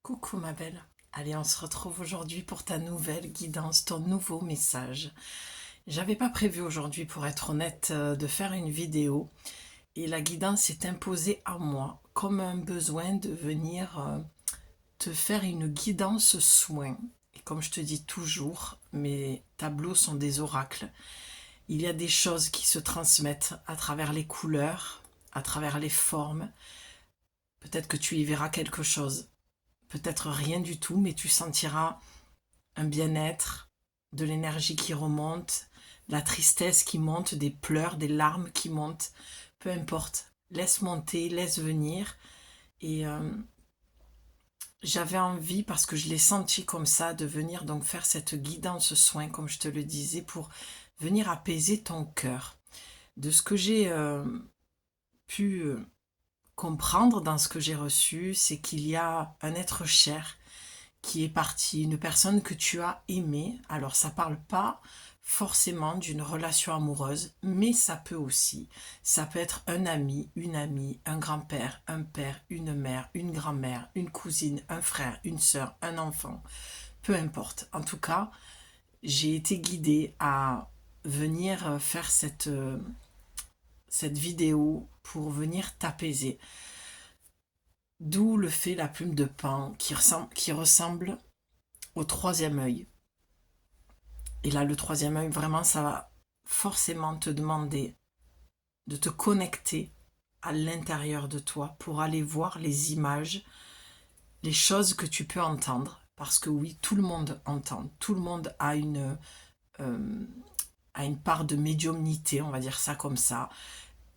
Coucou ma belle. Allez, on se retrouve aujourd'hui pour ta nouvelle guidance, ton nouveau message. J'avais pas prévu aujourd'hui, pour être honnête, de faire une vidéo et la guidance s'est imposée à moi comme un besoin de venir te faire une guidance soin. Et comme je te dis toujours, mes tableaux sont des oracles. Il y a des choses qui se transmettent à travers les couleurs, à travers les formes. Peut-être que tu y verras quelque chose. Peut-être rien du tout, mais tu sentiras un bien-être, de l'énergie qui remonte, la tristesse qui monte, des pleurs, des larmes qui montent. Peu importe, laisse monter, laisse venir. Et j'avais envie, parce que je l'ai senti comme ça, de venir donc faire cette guidance soin, comme je te le disais, pour venir apaiser ton cœur. De ce que j'ai pu comprendre dans ce que j'ai reçu, c'est qu'il y a un être cher qui est parti, une personne que tu as aimée. Alors ça parle pas forcément d'une relation amoureuse, mais ça peut aussi. Ça peut être un ami, une amie, un grand-père, un père, une mère, une grand-mère, une cousine, un frère, une sœur, un enfant. Peu importe. En tout cas, j'ai été guidée à venir faire cette vidéo pour venir t'apaiser. D'où le fait la plume de Pan qui ressemble au troisième œil. Et là, le troisième œil, vraiment, ça va forcément te demander de te connecter à l'intérieur de toi pour aller voir les images, les choses que tu peux entendre. Parce que oui, tout le monde entend, tout le monde euh, a une part de médiumnité, on va dire ça comme ça,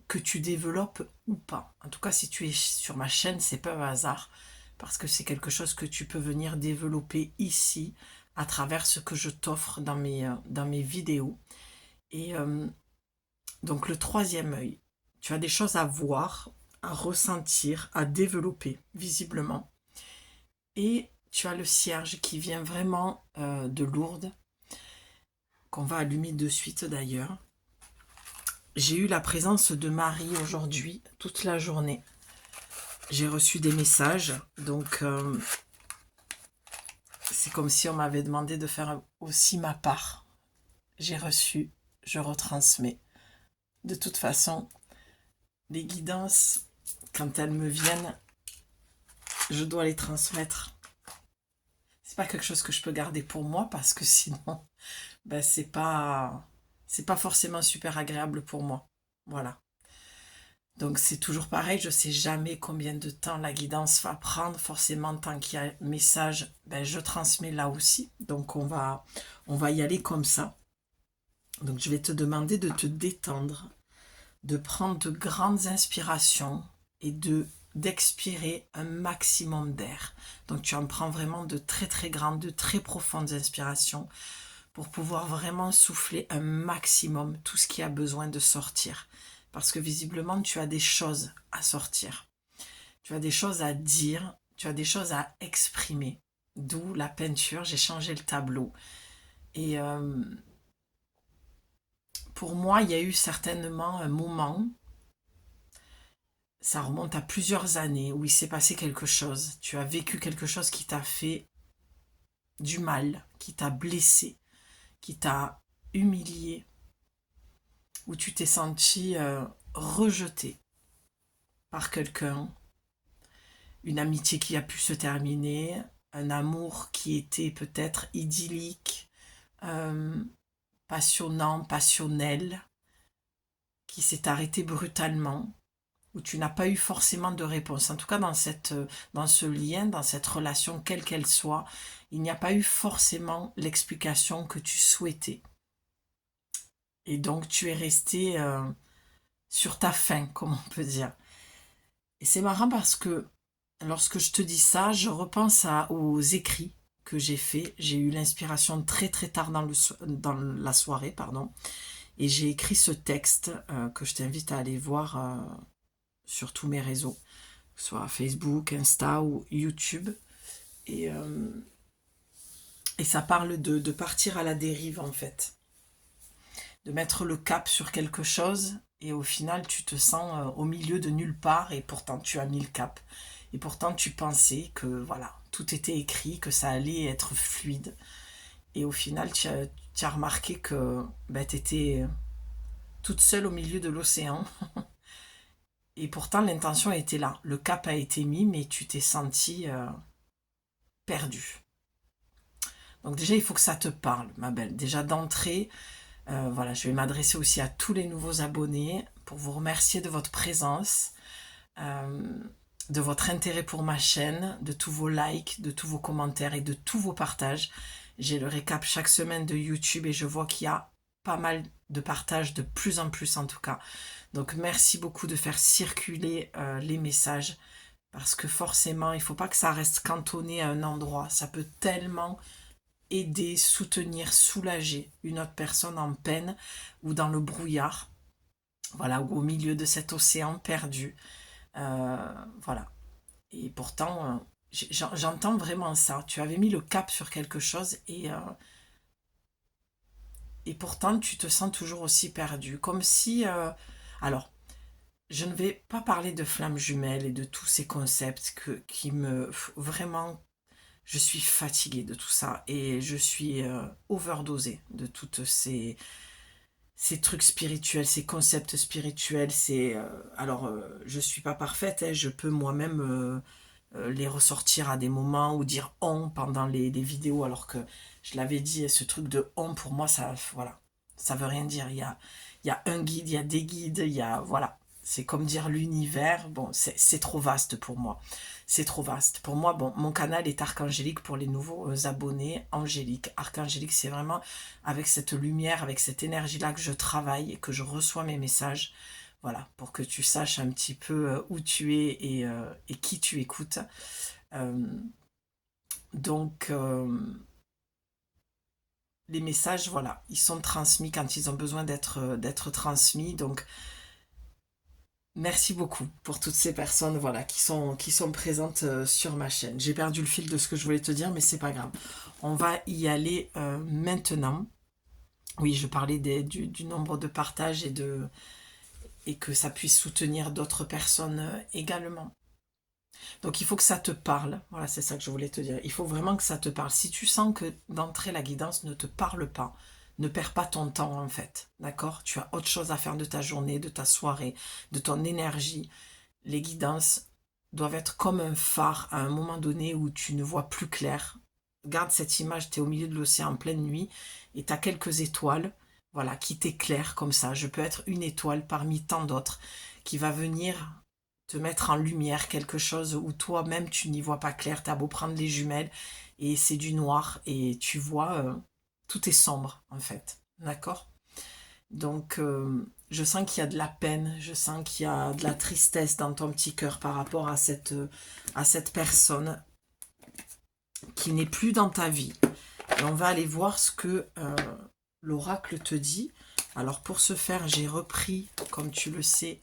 que tu développes ou pas. En tout cas, si tu es sur ma chaîne, c'est pas un hasard, parce que c'est quelque chose que tu peux venir développer ici, à travers ce que je t'offre dans mes vidéos. Et donc le troisième œil, tu as des choses à voir, à ressentir, à développer visiblement. Et tu as le cierge qui vient vraiment de Lourdes, qu'on va allumer de suite d'ailleurs. J'ai eu la présence de Marie aujourd'hui, toute la journée. J'ai reçu des messages, donc c'est comme si on m'avait demandé de faire aussi ma part. J'ai reçu, je retransmets. De toute façon, les guidances, quand elles me viennent, je dois les transmettre. C'est pas quelque chose que je peux garder pour moi, parce que sinon, ben c'est pas forcément super agréable pour moi. Voilà. Donc c'est toujours pareil, je sais jamais combien de temps la guidance va prendre. Forcément, tant qu'il y a un message, ben je transmets là aussi. Donc on va y aller comme ça. Donc je vais te demander de te détendre, de prendre de grandes inspirations et d'expirer un maximum d'air. Donc tu en prends vraiment de très très grandes, de très profondes inspirations pour pouvoir vraiment souffler un maximum tout ce qui a besoin de sortir. Parce que visiblement, tu as des choses à sortir. Tu as des choses à dire, tu as des choses à exprimer. D'où la peinture, j'ai changé le tableau. Et pour moi, il y a eu certainement un moment, ça remonte à plusieurs années, où il s'est passé quelque chose. Tu as vécu quelque chose qui t'a fait du mal, qui t'a blessé, qui t'a humilié, où tu t'es senti rejeté par quelqu'un, une amitié qui a pu se terminer, un amour qui était peut-être idyllique, euh, passionnant, passionnel, qui s'est arrêté brutalement, où tu n'as pas eu forcément de réponse. En tout cas, dans ce lien, dans cette relation, quelle qu'elle soit, il n'y a pas eu forcément l'explication que tu souhaitais. Et donc, tu es resté sur ta faim, comme on peut dire. Et c'est marrant parce que lorsque je te dis ça, je repense aux écrits que j'ai faits. J'ai eu l'inspiration très très tard dans la soirée, pardon. Et j'ai écrit ce texte que je t'invite à aller voir sur tous mes réseaux, que ce soit Facebook, Insta ou YouTube. Et, euh, et ça parle de partir à la dérive en fait. De mettre le cap sur quelque chose et au final tu te sens au milieu de nulle part et pourtant tu as mis le cap. Et pourtant tu pensais que voilà, tout était écrit, que ça allait être fluide. Et au final, tu as remarqué que ben, tu étais toute seule au milieu de l'océan. Et pourtant, l'intention était là. Le cap a été mis, mais tu t'es sentie perdue. Donc déjà, il faut que ça te parle, ma belle. Déjà d'entrée, voilà, je vais m'adresser aussi à tous les nouveaux abonnés pour vous remercier de votre présence, de votre intérêt pour ma chaîne, de tous vos likes, de tous vos commentaires et de tous vos partages. J'ai le récap chaque semaine de YouTube et je vois qu'il y a pas mal de partages, de plus en plus en tout cas. Donc merci beaucoup de faire circuler les messages parce que forcément, il ne faut pas que ça reste cantonné à un endroit. Ça peut tellement aider, soutenir, soulager une autre personne en peine ou dans le brouillard, voilà, ou au milieu de cet océan perdu. Voilà. Et pourtant, j'entends vraiment ça. Tu avais mis le cap sur quelque chose et pourtant tu te sens toujours aussi perdu. Comme si... alors, je ne vais pas parler de flammes jumelles et de tous ces concepts qui me... Vraiment, je suis fatiguée de tout ça et je suis overdosée de toutes ces trucs spirituels, ces concepts spirituels. Je suis pas parfaite, hein, je peux moi-même les ressortir à des moments ou dire on pendant les vidéos, alors que je l'avais dit, ce truc de on pour moi, ça, voilà, ça veut rien dire. Il y a un guide, il y a des guides, il y a, voilà. C'est comme dire l'univers, bon, c'est trop vaste pour moi. C'est trop vaste. Pour moi, bon, mon canal est archangélique pour les nouveaux abonnés. Angélique, archangélique, c'est vraiment avec cette lumière, avec cette énergie-là que je travaille et que je reçois mes messages. Voilà, pour que tu saches un petit peu où tu es et qui tu écoutes. Euh, donc, les messages, voilà, ils sont transmis quand ils ont besoin d'être transmis. Donc, merci beaucoup pour toutes ces personnes, voilà, qui sont présentes sur ma chaîne. J'ai perdu le fil de ce que je voulais te dire, mais c'est pas grave. On va y aller maintenant. Oui, je parlais du nombre de partages et que ça puisse soutenir d'autres personnes également. Donc il faut que ça te parle. Voilà, c'est ça que je voulais te dire. Il faut vraiment que ça te parle. Si tu sens que d'entrée la guidance ne te parle pas, ne perds pas ton temps en fait. D'accord? Tu as autre chose à faire de ta journée, de ta soirée, de ton énergie. Les guidances doivent être comme un phare à un moment donné où tu ne vois plus clair. Regarde cette image, tu es au milieu de l'océan en pleine nuit et tu as quelques étoiles, voilà, qui t'éclairent comme ça. Je peux être une étoile parmi tant d'autres qui va venir te mettre en lumière quelque chose où toi-même tu n'y vois pas clair. Tu as beau prendre les jumelles et c'est du noir et tu vois, tout est sombre en fait. D'accord? Donc je sens qu'il y a de la peine, je sens qu'il y a de la tristesse dans ton petit cœur par rapport à cette personne qui n'est plus dans ta vie. Et on va aller voir ce que l'oracle te dit. Alors pour ce faire, j'ai repris, comme tu le sais,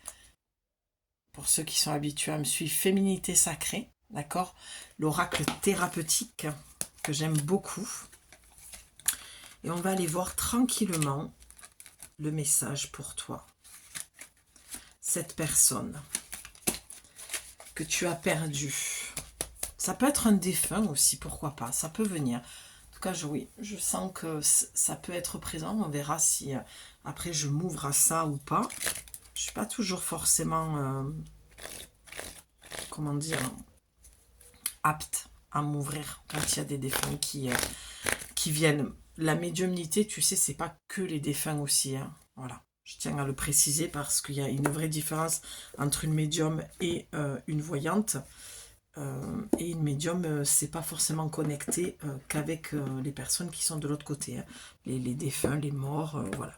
pour ceux qui sont habitués à me suivre, Féminité Sacrée, d'accord? L'oracle thérapeutique, que j'aime beaucoup. Et on va aller voir tranquillement le message pour toi. Cette personne que tu as perdue. Ça peut être un défunt aussi, pourquoi pas, ça peut venir. En tout cas, oui, je sens que ça peut être présent. On verra si après je m'ouvre à ça ou pas. Je ne suis pas toujours forcément, comment dire, apte à m'ouvrir quand il y a des défunts qui viennent. La médiumnité, tu sais, c'est pas que les défunts aussi. Hein. Voilà, je tiens à le préciser parce qu'il y a une vraie différence entre une médium et une voyante. Et une médium, c'est pas forcément connecté qu'avec les personnes qui sont de l'autre côté. Hein. Les défunts, les morts, voilà.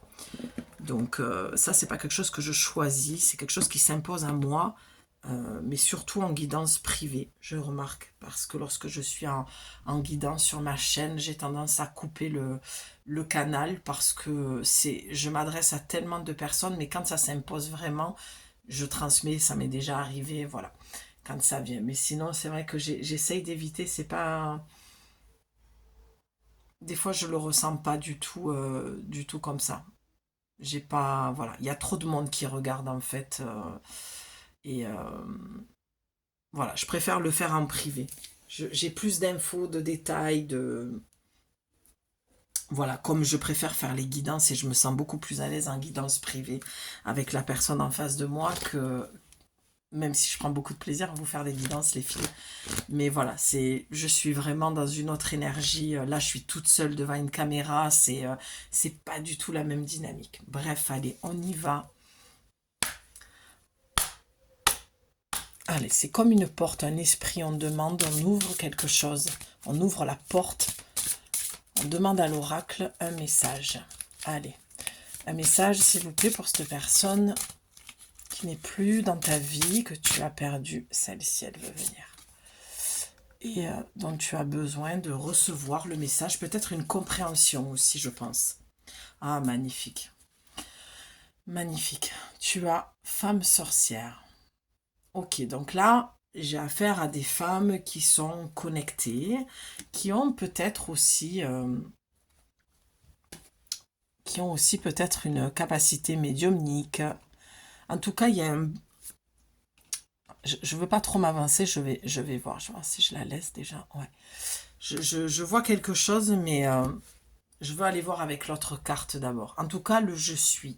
Donc ça, c'est pas quelque chose que je choisis, c'est quelque chose qui s'impose à moi. Mais surtout en guidance privée, je remarque, parce que lorsque je suis en guidance sur ma chaîne, j'ai tendance à couper le canal parce que je m'adresse à tellement de personnes, mais quand ça s'impose vraiment, je transmets, ça m'est déjà arrivé, voilà, quand ça vient. Mais sinon, c'est vrai que j'essaye d'éviter, c'est pas... Des fois, je le ressens pas du tout comme ça. J'ai pas... Voilà, il y a trop de monde qui regarde en fait... et voilà, je préfère le faire en privé. j'ai plus d'infos, de détails, de... Voilà, comme je préfère faire les guidances et je me sens beaucoup plus à l'aise en guidance privée avec la personne en face de moi que... Même si je prends beaucoup de plaisir à vous faire des guidances, les filles. Mais voilà, je suis vraiment dans une autre énergie. Là, je suis toute seule devant une caméra. C'est pas du tout la même dynamique. Bref, allez, on y va. Allez, c'est comme une porte, un esprit. On demande, on ouvre quelque chose. On ouvre la porte. On demande à l'oracle un message. Allez, un message, s'il vous plaît, pour cette personne qui n'est plus dans ta vie, que tu as perdu. Celle-ci, elle veut venir. Et dont tu as besoin de recevoir le message, peut-être une compréhension aussi, je pense. Ah, magnifique. Magnifique. Tu as femme sorcière. Ok, donc là, j'ai affaire à des femmes qui sont connectées, qui ont peut-être aussi... peut-être une capacité médiumnique. En tout cas, il y a un... Je ne veux pas trop m'avancer, je vais voir. Je vais voir si je la laisse déjà. Ouais. Je vois quelque chose, mais je veux aller voir avec l'autre carte d'abord. En tout cas, le je suis.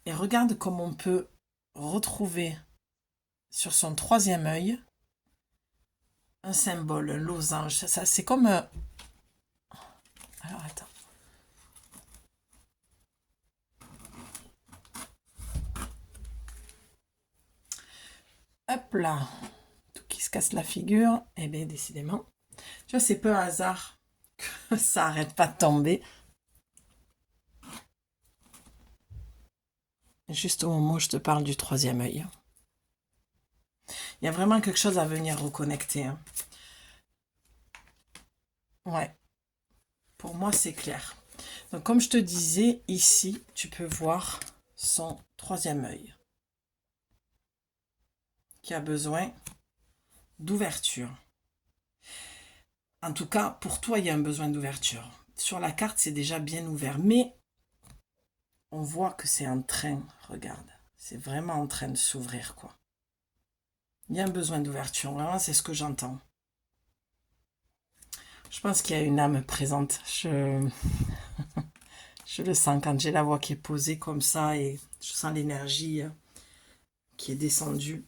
Et regarde comment on peut retrouver sur son troisième œil un symbole, un losange. Ça, c'est comme... Alors, attends. Hop là. Tout qui se casse la figure. Eh bien, décidément. Tu vois, c'est peu hasard que ça arrête pas de tomber. Juste au moment où je te parle du troisième œil. Il y a vraiment quelque chose à venir reconnecter. Hein. Ouais. Pour moi, c'est clair. Donc, comme je te disais, ici, tu peux voir son troisième œil qui a besoin d'ouverture. En tout cas, pour toi, il y a un besoin d'ouverture. Sur la carte, c'est déjà bien ouvert, mais on voit que c'est en train, regarde, c'est vraiment en train de s'ouvrir, quoi. Il y a un besoin d'ouverture, vraiment, c'est ce que j'entends. Je pense qu'il y a une âme présente. Je le sens quand j'ai la voix qui est posée comme ça et je sens l'énergie qui est descendue.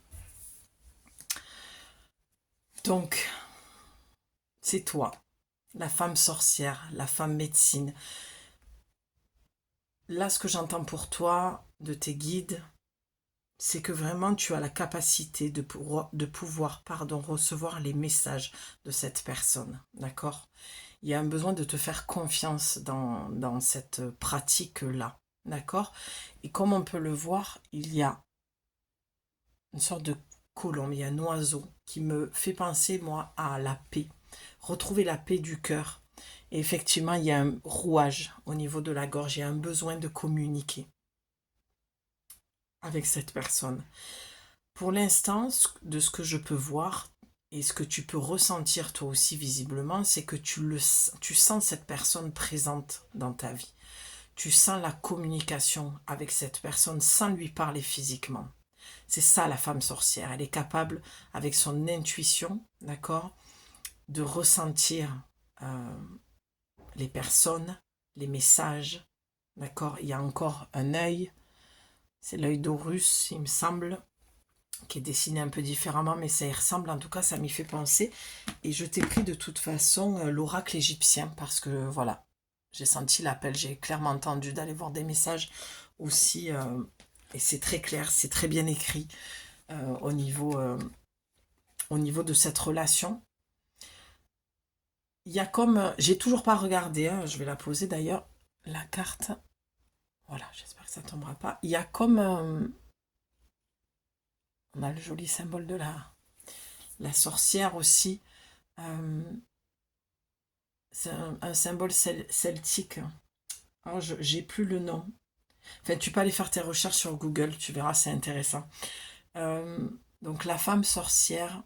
Donc, c'est toi, la femme sorcière, la femme médecine. Là, ce que j'entends pour toi, de tes guides, c'est que vraiment tu as la capacité de pouvoir recevoir les messages de cette personne, d'accord? Il y a un besoin de te faire confiance dans cette pratique-là, d'accord? Et comme on peut le voir, il y a une sorte de colombe, il y a un oiseau qui me fait penser, moi, à la paix. Retrouver la paix du cœur. Et effectivement, il y a un rouage au niveau de la gorge, il y a un besoin de communiquer avec cette personne. Pour l'instant, de ce que je peux voir et ce que tu peux ressentir toi aussi visiblement, c'est que tu sens cette personne présente dans ta vie. Tu sens la communication avec cette personne sans lui parler physiquement. C'est ça la femme sorcière. Elle est capable, avec son intuition, d'accord, de ressentir les personnes, les messages, d'accord. Il y a encore un œil, c'est l'œil d'Horus, il me semble, qui est dessiné un peu différemment, mais ça y ressemble, en tout cas, ça m'y fait penser. Et je t'ai pris de toute façon l'oracle égyptien, parce que voilà, j'ai senti l'appel, j'ai clairement entendu d'aller voir des messages aussi, et c'est très clair, c'est très bien écrit au niveau de cette relation. Il y a comme, j'ai toujours pas regardé, hein, je vais la poser d'ailleurs, la carte, voilà, j'espère que ça tombera pas. Il y a comme, on a le joli symbole de la sorcière aussi, c'est un symbole celtique. Alors, j'ai plus le nom. Enfin, tu peux aller faire tes recherches sur Google, tu verras, c'est intéressant. Donc la femme sorcière,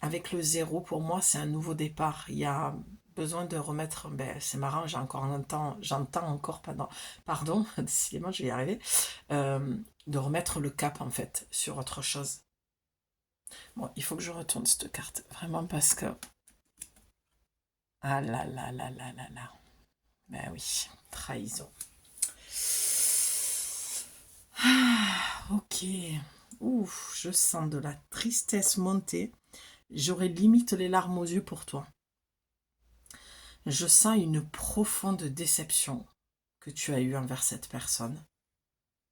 avec le 0, pour moi, c'est un nouveau départ. Il y a besoin de remettre, c'est marrant, j'entends encore, pardon, décidément, je vais y arriver, de remettre le cap, en fait, sur autre chose. Bon, il faut que je retourne cette carte, vraiment parce que... Ah là là là là là là. Ben oui, trahison. Ah, ok. Ouf, je sens de la tristesse monter. J'aurais limite les larmes aux yeux pour toi. Je sens une profonde déception que tu as eue envers cette personne.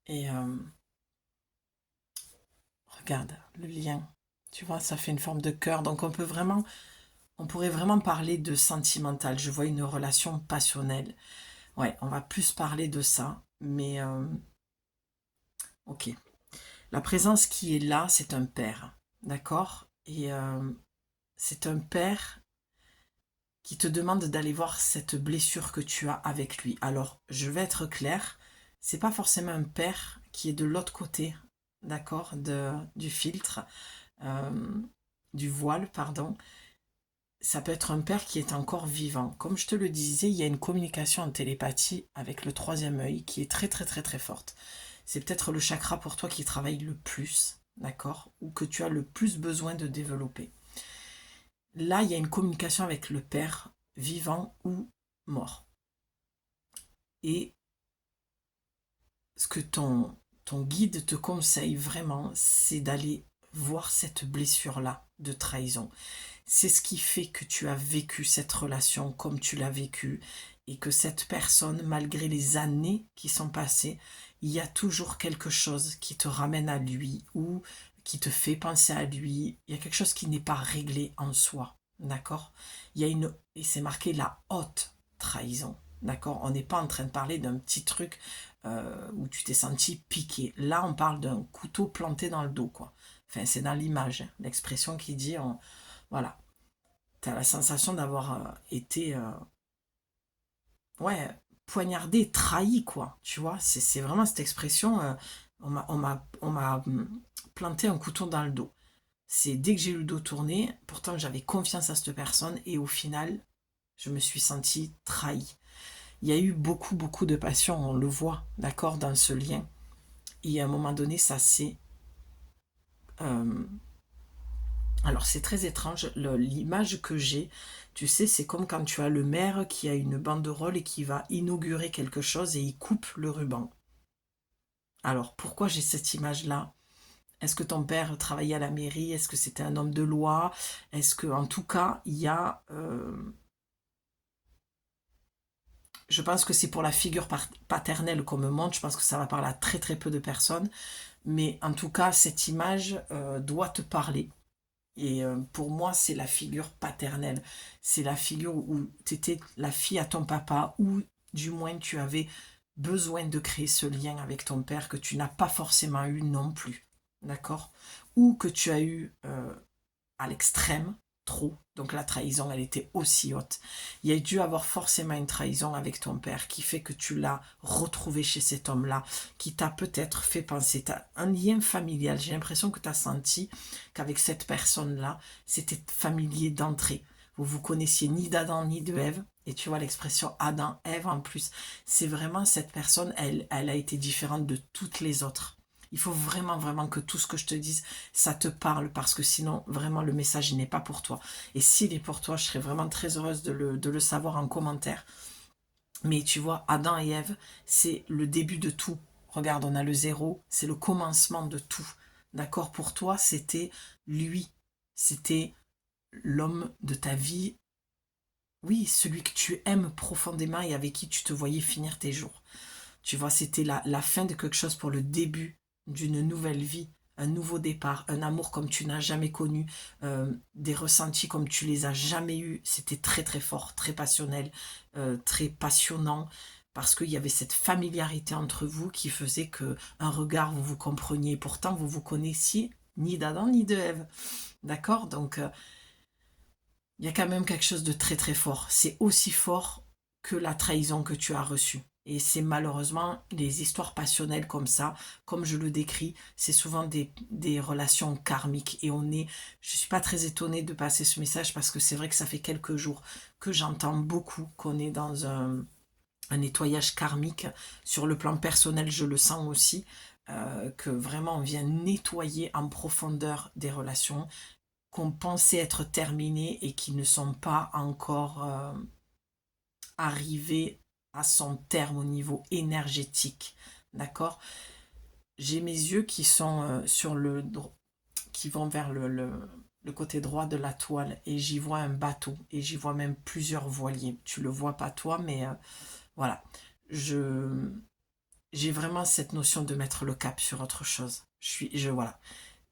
Et regarde, le lien, tu vois, ça fait une forme de cœur. Donc on pourrait vraiment parler de sentimental. Je vois une relation passionnelle. Ouais, on va plus parler de ça. Mais ok. La présence qui est là, c'est un père. D'accord? Et c'est un père qui te demande d'aller voir cette blessure que tu as avec lui. Alors, je vais être claire, c'est pas forcément un père qui est de l'autre côté, d'accord, du filtre, euh, du voile, pardon. Ça peut être un père qui est encore vivant. Comme je te le disais, il y a une communication en télépathie avec le troisième œil qui est très très très très forte. C'est peut-être le chakra pour toi qui travaille le plus, d'accord, ou que tu as le plus besoin de développer. Là, il y a une communication avec le père vivant ou mort. Et ce que ton guide te conseille vraiment, c'est d'aller voir cette blessure-là de trahison. C'est ce qui fait que tu as vécu cette relation comme tu l'as vécue et que cette personne, malgré les années qui sont passées, il y a toujours quelque chose qui te ramène à lui ou qui te fait penser à lui. Il y a quelque chose qui n'est pas réglé en soi. D'accord? Il y a une, et c'est marqué la haute trahison. D'accord? On n'est pas en train de parler d'un petit truc où tu t'es senti piqué. Là, on parle d'un couteau planté dans le dos, quoi. Enfin, c'est dans l'image, hein, l'expression qui dit, voilà, tu as la sensation d'avoir été, ouais, poignardé, trahi, quoi. Tu vois, c'est vraiment cette expression, on m'a planté un couteau dans le dos. C'est dès que j'ai eu le dos tourné, pourtant j'avais confiance à cette personne et au final, je me suis sentie trahie. Il y a eu beaucoup, beaucoup de passion, on le voit, d'accord, dans ce lien. Et à un moment donné, ça s'est... euh, alors c'est très étrange, l'image que j'ai, tu sais, c'est comme quand tu as le maire qui a une banderole et qui va inaugurer quelque chose et il coupe le ruban. Alors pourquoi j'ai cette image-là? Est-ce que ton père travaillait à la mairie? Est-ce que c'était un homme de loi? Est-ce que, en tout cas, il y a... je pense que c'est pour la figure paternelle qu'on me montre. Je pense que ça va parler à très très peu de personnes. Mais en tout cas, cette image doit te parler. Et pour moi, c'est la figure paternelle. C'est la figure où tu étais la fille à ton papa, ou du moins tu avais besoin de créer ce lien avec ton père que tu n'as pas forcément eu non plus. D'accord? Ou que tu as eu à l'extrême, trop. Donc la trahison, elle était aussi haute. Il y a dû avoir forcément une trahison avec ton père qui fait que tu l'as retrouvé chez cet homme-là, qui t'a peut-être fait penser, t'as un lien familial. J'ai l'impression que tu as senti qu'avec cette personne-là, c'était familier d'entrée. Vous vous connaissiez ni d'Adam ni de Ève. Et tu vois l'expression Adam-Ève en plus. C'est vraiment cette personne, elle a été différente de toutes les autres. Il faut vraiment, vraiment que tout ce que je te dise, ça te parle, parce que sinon, vraiment, le message n'est pas pour toi. Et s'il est pour toi, je serais vraiment très heureuse de le savoir en commentaire. Mais tu vois, Adam et Ève, c'est le début de tout. Regarde, on a le zéro, c'est le commencement de tout. D'accord? Pour toi, c'était lui. C'était l'homme de ta vie. Oui, celui que tu aimes profondément et avec qui tu te voyais finir tes jours. Tu vois, c'était la fin de quelque chose pour le début d'une nouvelle vie, un nouveau départ, un amour comme tu n'as jamais connu, des ressentis comme tu les as jamais eus. C'était très très fort, très passionnel, très passionnant, parce qu'il y avait cette familiarité entre vous qui faisait que un regard, vous vous compreniez. Pourtant, vous vous connaissiez ni d'Adam ni de Ève. D'accord? Donc, il y a quand même quelque chose de très très fort. C'est aussi fort que la trahison que tu as reçue. Et c'est malheureusement les histoires passionnelles comme ça, comme je le décris, c'est souvent des relations karmiques. Et on est, je suis pas très étonnée de passer ce message parce que c'est vrai que ça fait quelques jours que j'entends beaucoup qu'on est dans un nettoyage karmique. Sur le plan personnel, je le sens aussi, que vraiment on vient nettoyer en profondeur des relations. qu'on pensait être terminés et qui ne sont pas encore arrivés à son terme au niveau énergétique. D'accord? J'ai mes yeux qui sont qui vont vers le côté droit de la toile et j'y vois un bateau et j'y vois même plusieurs voiliers. Tu le vois pas toi, mais voilà. J'ai vraiment cette notion de mettre le cap sur autre chose. Voilà.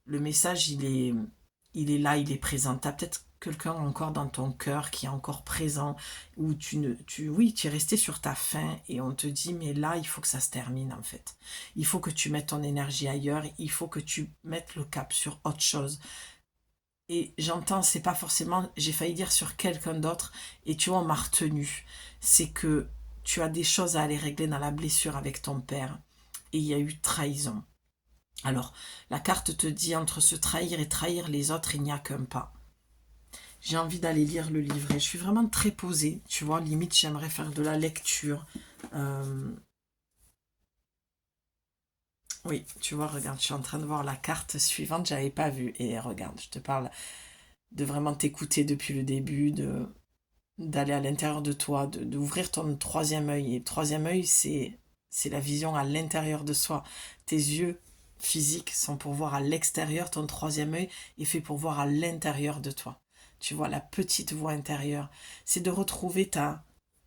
Le message, il est là, il est présent. Tu as peut-être quelqu'un encore dans ton cœur qui est encore présent, où oui, tu es resté sur ta faim et on te dit, mais là, il faut que ça se termine en fait. Il faut que tu mettes ton énergie ailleurs, il faut que tu mettes le cap sur autre chose. Et j'entends, c'est pas forcément, j'ai failli dire sur quelqu'un d'autre, et tu vois, on m'a retenu. C'est que tu as des choses à aller régler dans la blessure avec ton père, et il y a eu trahison. Alors, la carte te dit entre se trahir et trahir les autres, il n'y a qu'un pas. J'ai envie d'aller lire le livret. Je suis vraiment très posée, tu vois, limite j'aimerais faire de la lecture. Oui, tu vois, regarde, je suis en train de voir la carte suivante, j'avais pas vu. Et regarde, je te parle de vraiment t'écouter depuis le début, d'aller à l'intérieur de toi, d'ouvrir ton troisième œil. Et le troisième œil, c'est la vision à l'intérieur de soi. Tes yeux physiques sont pour voir à l'extérieur, ton troisième œil est fait pour voir à l'intérieur de toi. Tu vois, la petite voix intérieure. C'est de retrouver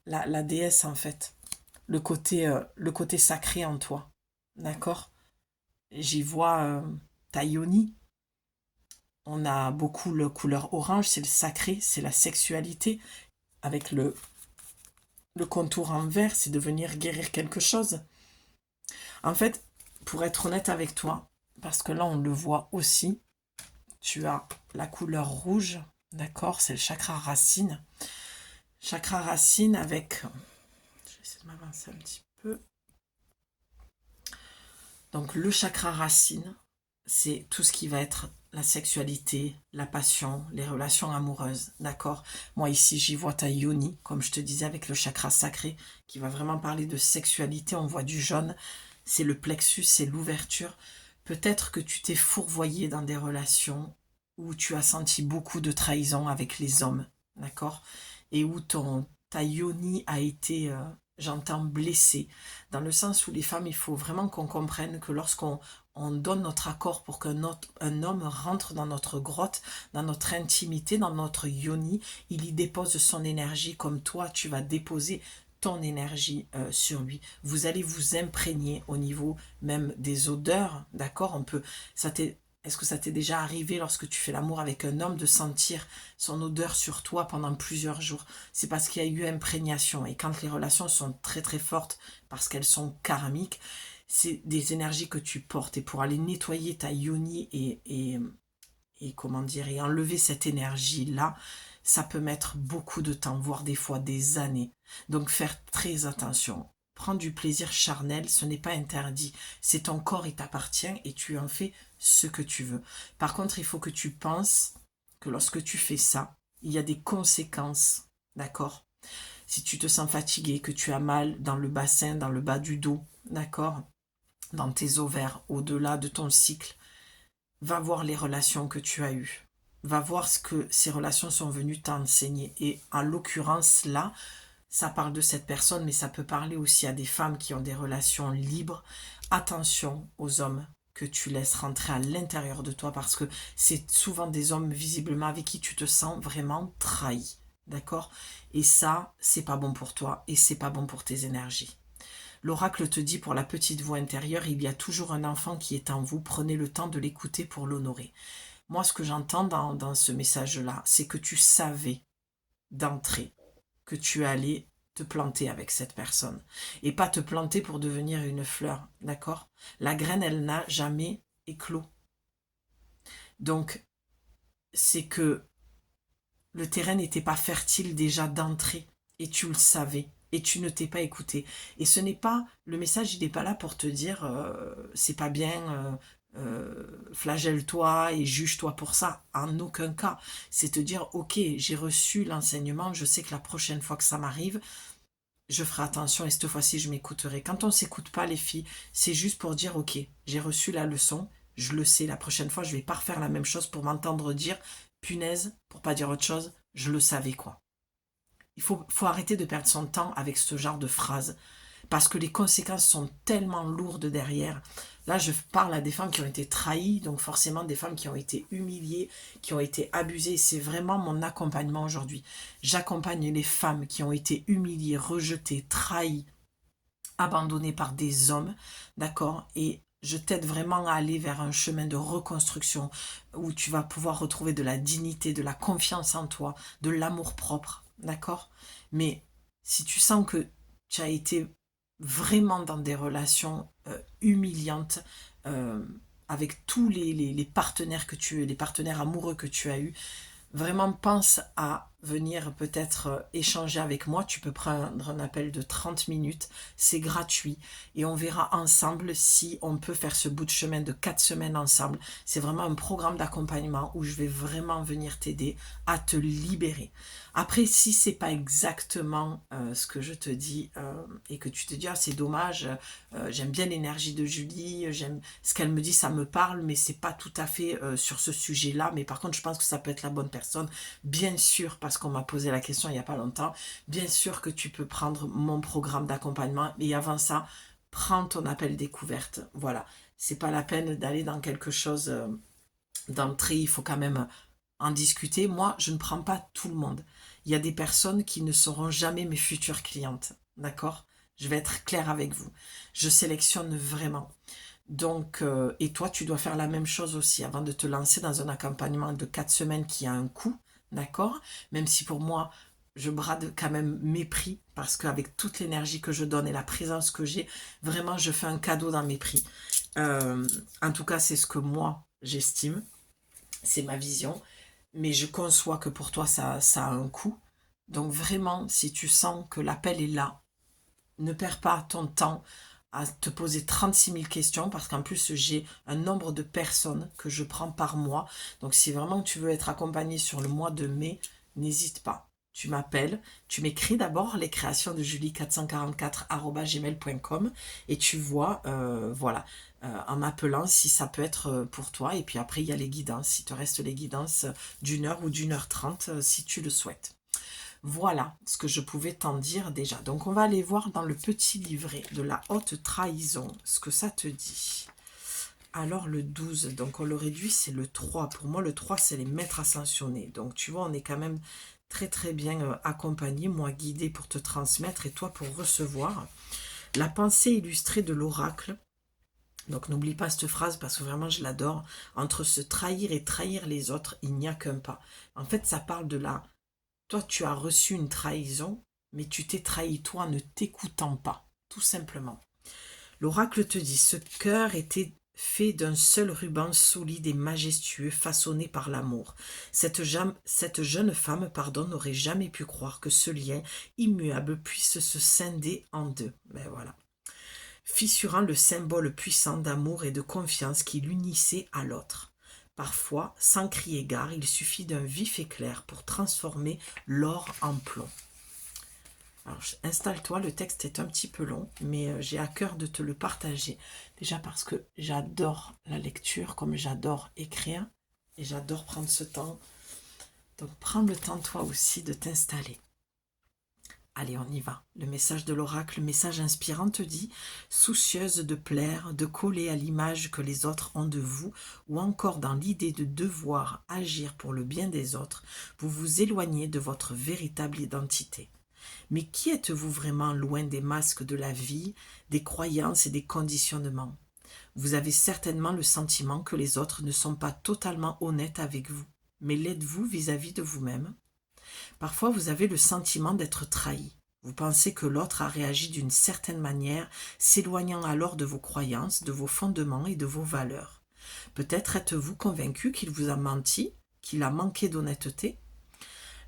la déesse, en fait. Le côté sacré en toi. D'accord? J'y vois ta yoni. On a beaucoup le couleur orange, c'est le sacré, c'est la sexualité. Avec le contour en vert, c'est de venir guérir quelque chose. En fait, pour être honnête avec toi, parce que là on le voit aussi, tu as la couleur rouge, d'accord, c'est le chakra racine. Chakra racine avec... Je vais essayer de m'avancer un petit peu. Donc le chakra racine, c'est tout ce qui va être la sexualité, la passion, les relations amoureuses, d'accord? Moi ici, j'y vois ta yoni, comme je te disais, avec le chakra sacré, qui va vraiment parler de sexualité. On voit du jaune, c'est le plexus, c'est l'ouverture. Peut-être que tu t'es fourvoyé dans des relations où tu as senti beaucoup de trahison avec les hommes, d'accord? Et où ta yoni a été, j'entends, blessée. Dans le sens où les femmes, il faut vraiment qu'on comprenne que lorsqu'on donne notre accord pour qu'un homme rentre dans notre grotte, dans notre intimité, dans notre yoni, il y dépose son énergie comme toi, tu vas déposer ton énergie sur lui. Vous allez vous imprégner au niveau même des odeurs, d'accord? Est-ce que ça t'est déjà arrivé lorsque tu fais l'amour avec un homme de sentir son odeur sur toi pendant plusieurs jours? C'est parce qu'il y a eu imprégnation. Et quand les relations sont très très fortes, parce qu'elles sont karmiques, c'est des énergies que tu portes. Et pour aller nettoyer ta yoni et comment dire, et enlever cette énergie-là, ça peut mettre beaucoup de temps, voire des fois des années. Donc faire très attention. Prendre du plaisir charnel, ce n'est pas interdit. C'est ton corps, il t'appartient et tu en fais ce que tu veux. Par contre, il faut que tu penses que lorsque tu fais ça, il y a des conséquences. D'accord? Si tu te sens fatigué, que tu as mal dans le bassin, dans le bas du dos, d'accord? Dans tes ovaires, au-delà de ton cycle, va voir les relations que tu as eues. Va voir ce que ces relations sont venues t'enseigner. Et en l'occurrence, là, ça parle de cette personne, mais ça peut parler aussi à des femmes qui ont des relations libres. Attention aux hommes que tu laisses rentrer à l'intérieur de toi parce que c'est souvent des hommes visiblement avec qui tu te sens vraiment trahi. D'accord? Et ça, c'est pas bon pour toi et c'est pas bon pour tes énergies. L'oracle te dit pour la petite voix intérieure, il y a toujours un enfant qui est en vous, prenez le temps de l'écouter pour l'honorer. Moi, ce que j'entends dans ce message-là, c'est que tu savais d'entrée que tu allais te planter avec cette personne. Et pas te planter pour devenir une fleur, d'accord? La graine, elle n'a jamais éclos. Donc, c'est que le terrain n'était pas fertile déjà d'entrée, et tu le savais. Et tu ne t'es pas écouté. Et ce n'est pas, le message, il n'est pas là pour te dire, c'est pas bien, flagelle-toi et juge-toi pour ça. En aucun cas. C'est te dire, ok, j'ai reçu l'enseignement, je sais que la prochaine fois que ça m'arrive, je ferai attention et cette fois-ci, je m'écouterai. Quand on ne s'écoute pas, les filles, c'est juste pour dire, ok, j'ai reçu la leçon, Je le sais, la prochaine fois, je vais pas refaire la même chose pour m'entendre dire, punaise, pour pas dire autre chose, je le savais quoi. Il faut arrêter de perdre son temps avec ce genre de phrases parce que les conséquences sont tellement lourdes derrière. Là, je parle à des femmes qui ont été trahies, donc forcément des femmes qui ont été humiliées, qui ont été abusées. C'est vraiment mon accompagnement aujourd'hui. J'accompagne les femmes qui ont été humiliées, rejetées, trahies, abandonnées par des hommes, d'accord? Et je t'aide vraiment à aller vers un chemin de reconstruction où tu vas pouvoir retrouver de la dignité, de la confiance en toi, de l'amour propre, d'accord? Mais si tu sens que tu as été vraiment dans des relations humiliantes avec tous les partenaires les partenaires amoureux que tu as eus, vraiment pense à venir peut-être échanger avec moi. Tu peux prendre un appel de 30 minutes, c'est gratuit et on verra ensemble si on peut faire ce bout de chemin de 4 semaines ensemble. C'est vraiment un programme d'accompagnement où je vais vraiment venir t'aider à te libérer. Après, si c'est pas exactement ce que je te dis et que tu te dis ah c'est dommage, j'aime bien l'énergie de Julie, j'aime ce qu'elle me dit, ça me parle, mais c'est pas tout à fait sur ce sujet-là. Mais par contre, je pense que ça peut être la bonne personne. Bien sûr, parce qu'on m'a posé la question il y a pas longtemps, bien sûr que tu peux prendre mon programme d'accompagnement. Et avant ça, prends ton appel découverte. Voilà, c'est pas la peine d'aller dans quelque chose d'entrée. Il faut quand même en discuter. Moi, je ne prends pas tout le monde. Il y a des personnes qui ne seront jamais mes futures clientes. D'accord? Je vais être claire avec vous. Je sélectionne vraiment. Donc, et toi, tu dois faire la même chose aussi avant de te lancer dans un accompagnement de 4 semaines qui a un coût. D'accord? Même si pour moi, je brade quand même mes prix parce qu'avec toute l'énergie que je donne et la présence que j'ai, vraiment, je fais un cadeau dans mes prix. En tout cas, c'est ce que moi, j'estime. C'est ma vision. Mais je conçois que pour toi, ça a un coût. Donc vraiment, si tu sens que l'appel est là, ne perds pas ton temps à te poser 36 000 questions parce qu'en plus, j'ai un nombre de personnes que je prends par mois. Donc si vraiment tu veux être accompagné sur le mois de mai, n'hésite pas. Tu m'appelles, tu m'écris d'abord les créations de julie444@gmail.com et tu vois, voilà, en m'appelant si ça peut être pour toi. Et puis après, il y a les guidances. Il te reste les guidances d'1 heure ou d'1 h 30 si tu le souhaites. Voilà ce que je pouvais t'en dire déjà. Donc on va aller voir dans le petit livret de la haute trahison ce que ça te dit. Alors le 12, donc on le réduit, c'est le 3. Pour moi, le 3, c'est les maîtres ascensionnés. Donc tu vois, on est quand même très très bien accompagné, moi guidé pour te transmettre et toi pour recevoir. La pensée illustrée de l'oracle. Donc n'oublie pas cette phrase parce que vraiment je l'adore. Entre se trahir et trahir les autres, il n'y a qu'un pas. En fait, ça parle de la... Toi, tu as reçu une trahison, mais tu t'es trahi toi en ne t'écoutant pas, tout simplement. L'oracle te dit, ce cœur était fait d'un seul ruban solide et majestueux façonné par l'amour. Cette jeune femme, n'aurait jamais pu croire que ce lien immuable puisse se scinder en deux. Ben voilà. Fissurant le symbole puissant d'amour et de confiance qui l'unissait à l'autre. Parfois, sans crier gare, il suffit d'un vif éclair pour transformer l'or en plomb. Alors, installe-toi, le texte est un petit peu long, mais j'ai à cœur de te le partager. Déjà parce que j'adore la lecture, comme j'adore écrire, et j'adore prendre ce temps. Donc, prends le temps, toi aussi, de t'installer. Allez, on y va. Le message de l'oracle, le message inspirant te dit « Soucieuse de plaire, de coller à l'image que les autres ont de vous, ou encore dans l'idée de devoir agir pour le bien des autres, vous vous éloignez de votre véritable identité. Mais qui êtes-vous vraiment loin des masques de la vie, des croyances et des conditionnements? Vous avez certainement le sentiment que les autres ne sont pas totalement honnêtes avec vous, mais l'êtes-vous vis-à-vis de vous-même? Parfois, vous avez le sentiment d'être trahi. Vous pensez que l'autre a réagi d'une certaine manière, s'éloignant alors de vos croyances, de vos fondements et de vos valeurs. Peut-être êtes-vous convaincu qu'il vous a menti, qu'il a manqué d'honnêteté?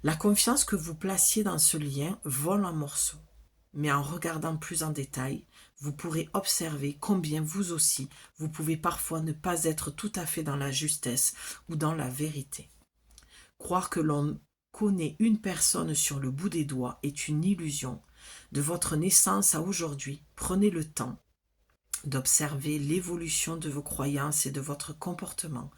La confiance que vous placiez dans ce lien vole en morceaux. Mais en regardant plus en détail, vous pourrez observer combien vous aussi, vous pouvez parfois ne pas être tout à fait dans la justesse ou dans la vérité. Croire que l'on connaît une personne sur le bout des doigts est une illusion. De votre naissance à aujourd'hui, prenez le temps d'observer l'évolution de vos croyances et de votre comportement.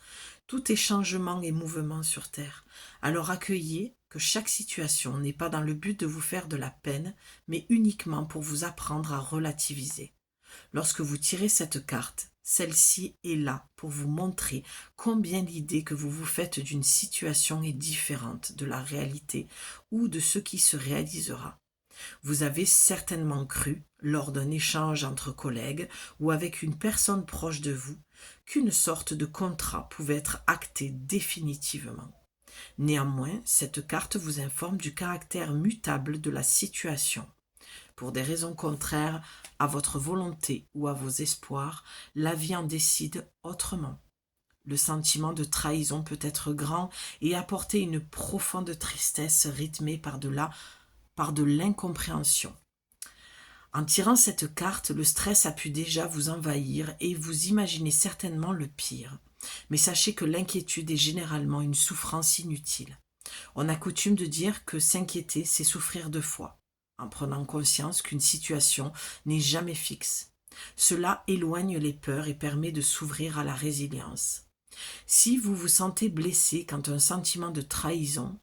Tout est changement et mouvement sur Terre. Alors accueillez que chaque situation n'est pas dans le but de vous faire de la peine, mais uniquement pour vous apprendre à relativiser. Lorsque vous tirez cette carte, celle-ci est là pour vous montrer combien l'idée que vous vous faites d'une situation est différente de la réalité ou de ce qui se réalisera. Vous avez certainement cru, lors d'un échange entre collègues ou avec une personne proche de vous, qu'une sorte de contrat pouvait être acté définitivement. Néanmoins, cette carte vous informe du caractère mutable de la situation. Pour des raisons contraires à votre volonté ou à vos espoirs, la vie en décide autrement. Le sentiment de trahison peut être grand et apporter une profonde tristesse rythmée par de l'incompréhension. En tirant cette carte, le stress a pu déjà vous envahir et vous imaginez certainement le pire. Mais sachez que l'inquiétude est généralement une souffrance inutile. On a coutume de dire que s'inquiéter, c'est souffrir deux fois, en prenant conscience qu'une situation n'est jamais fixe. Cela éloigne les peurs et permet de s'ouvrir à la résilience. Si vous vous sentez blessé quant à un sentiment de trahison,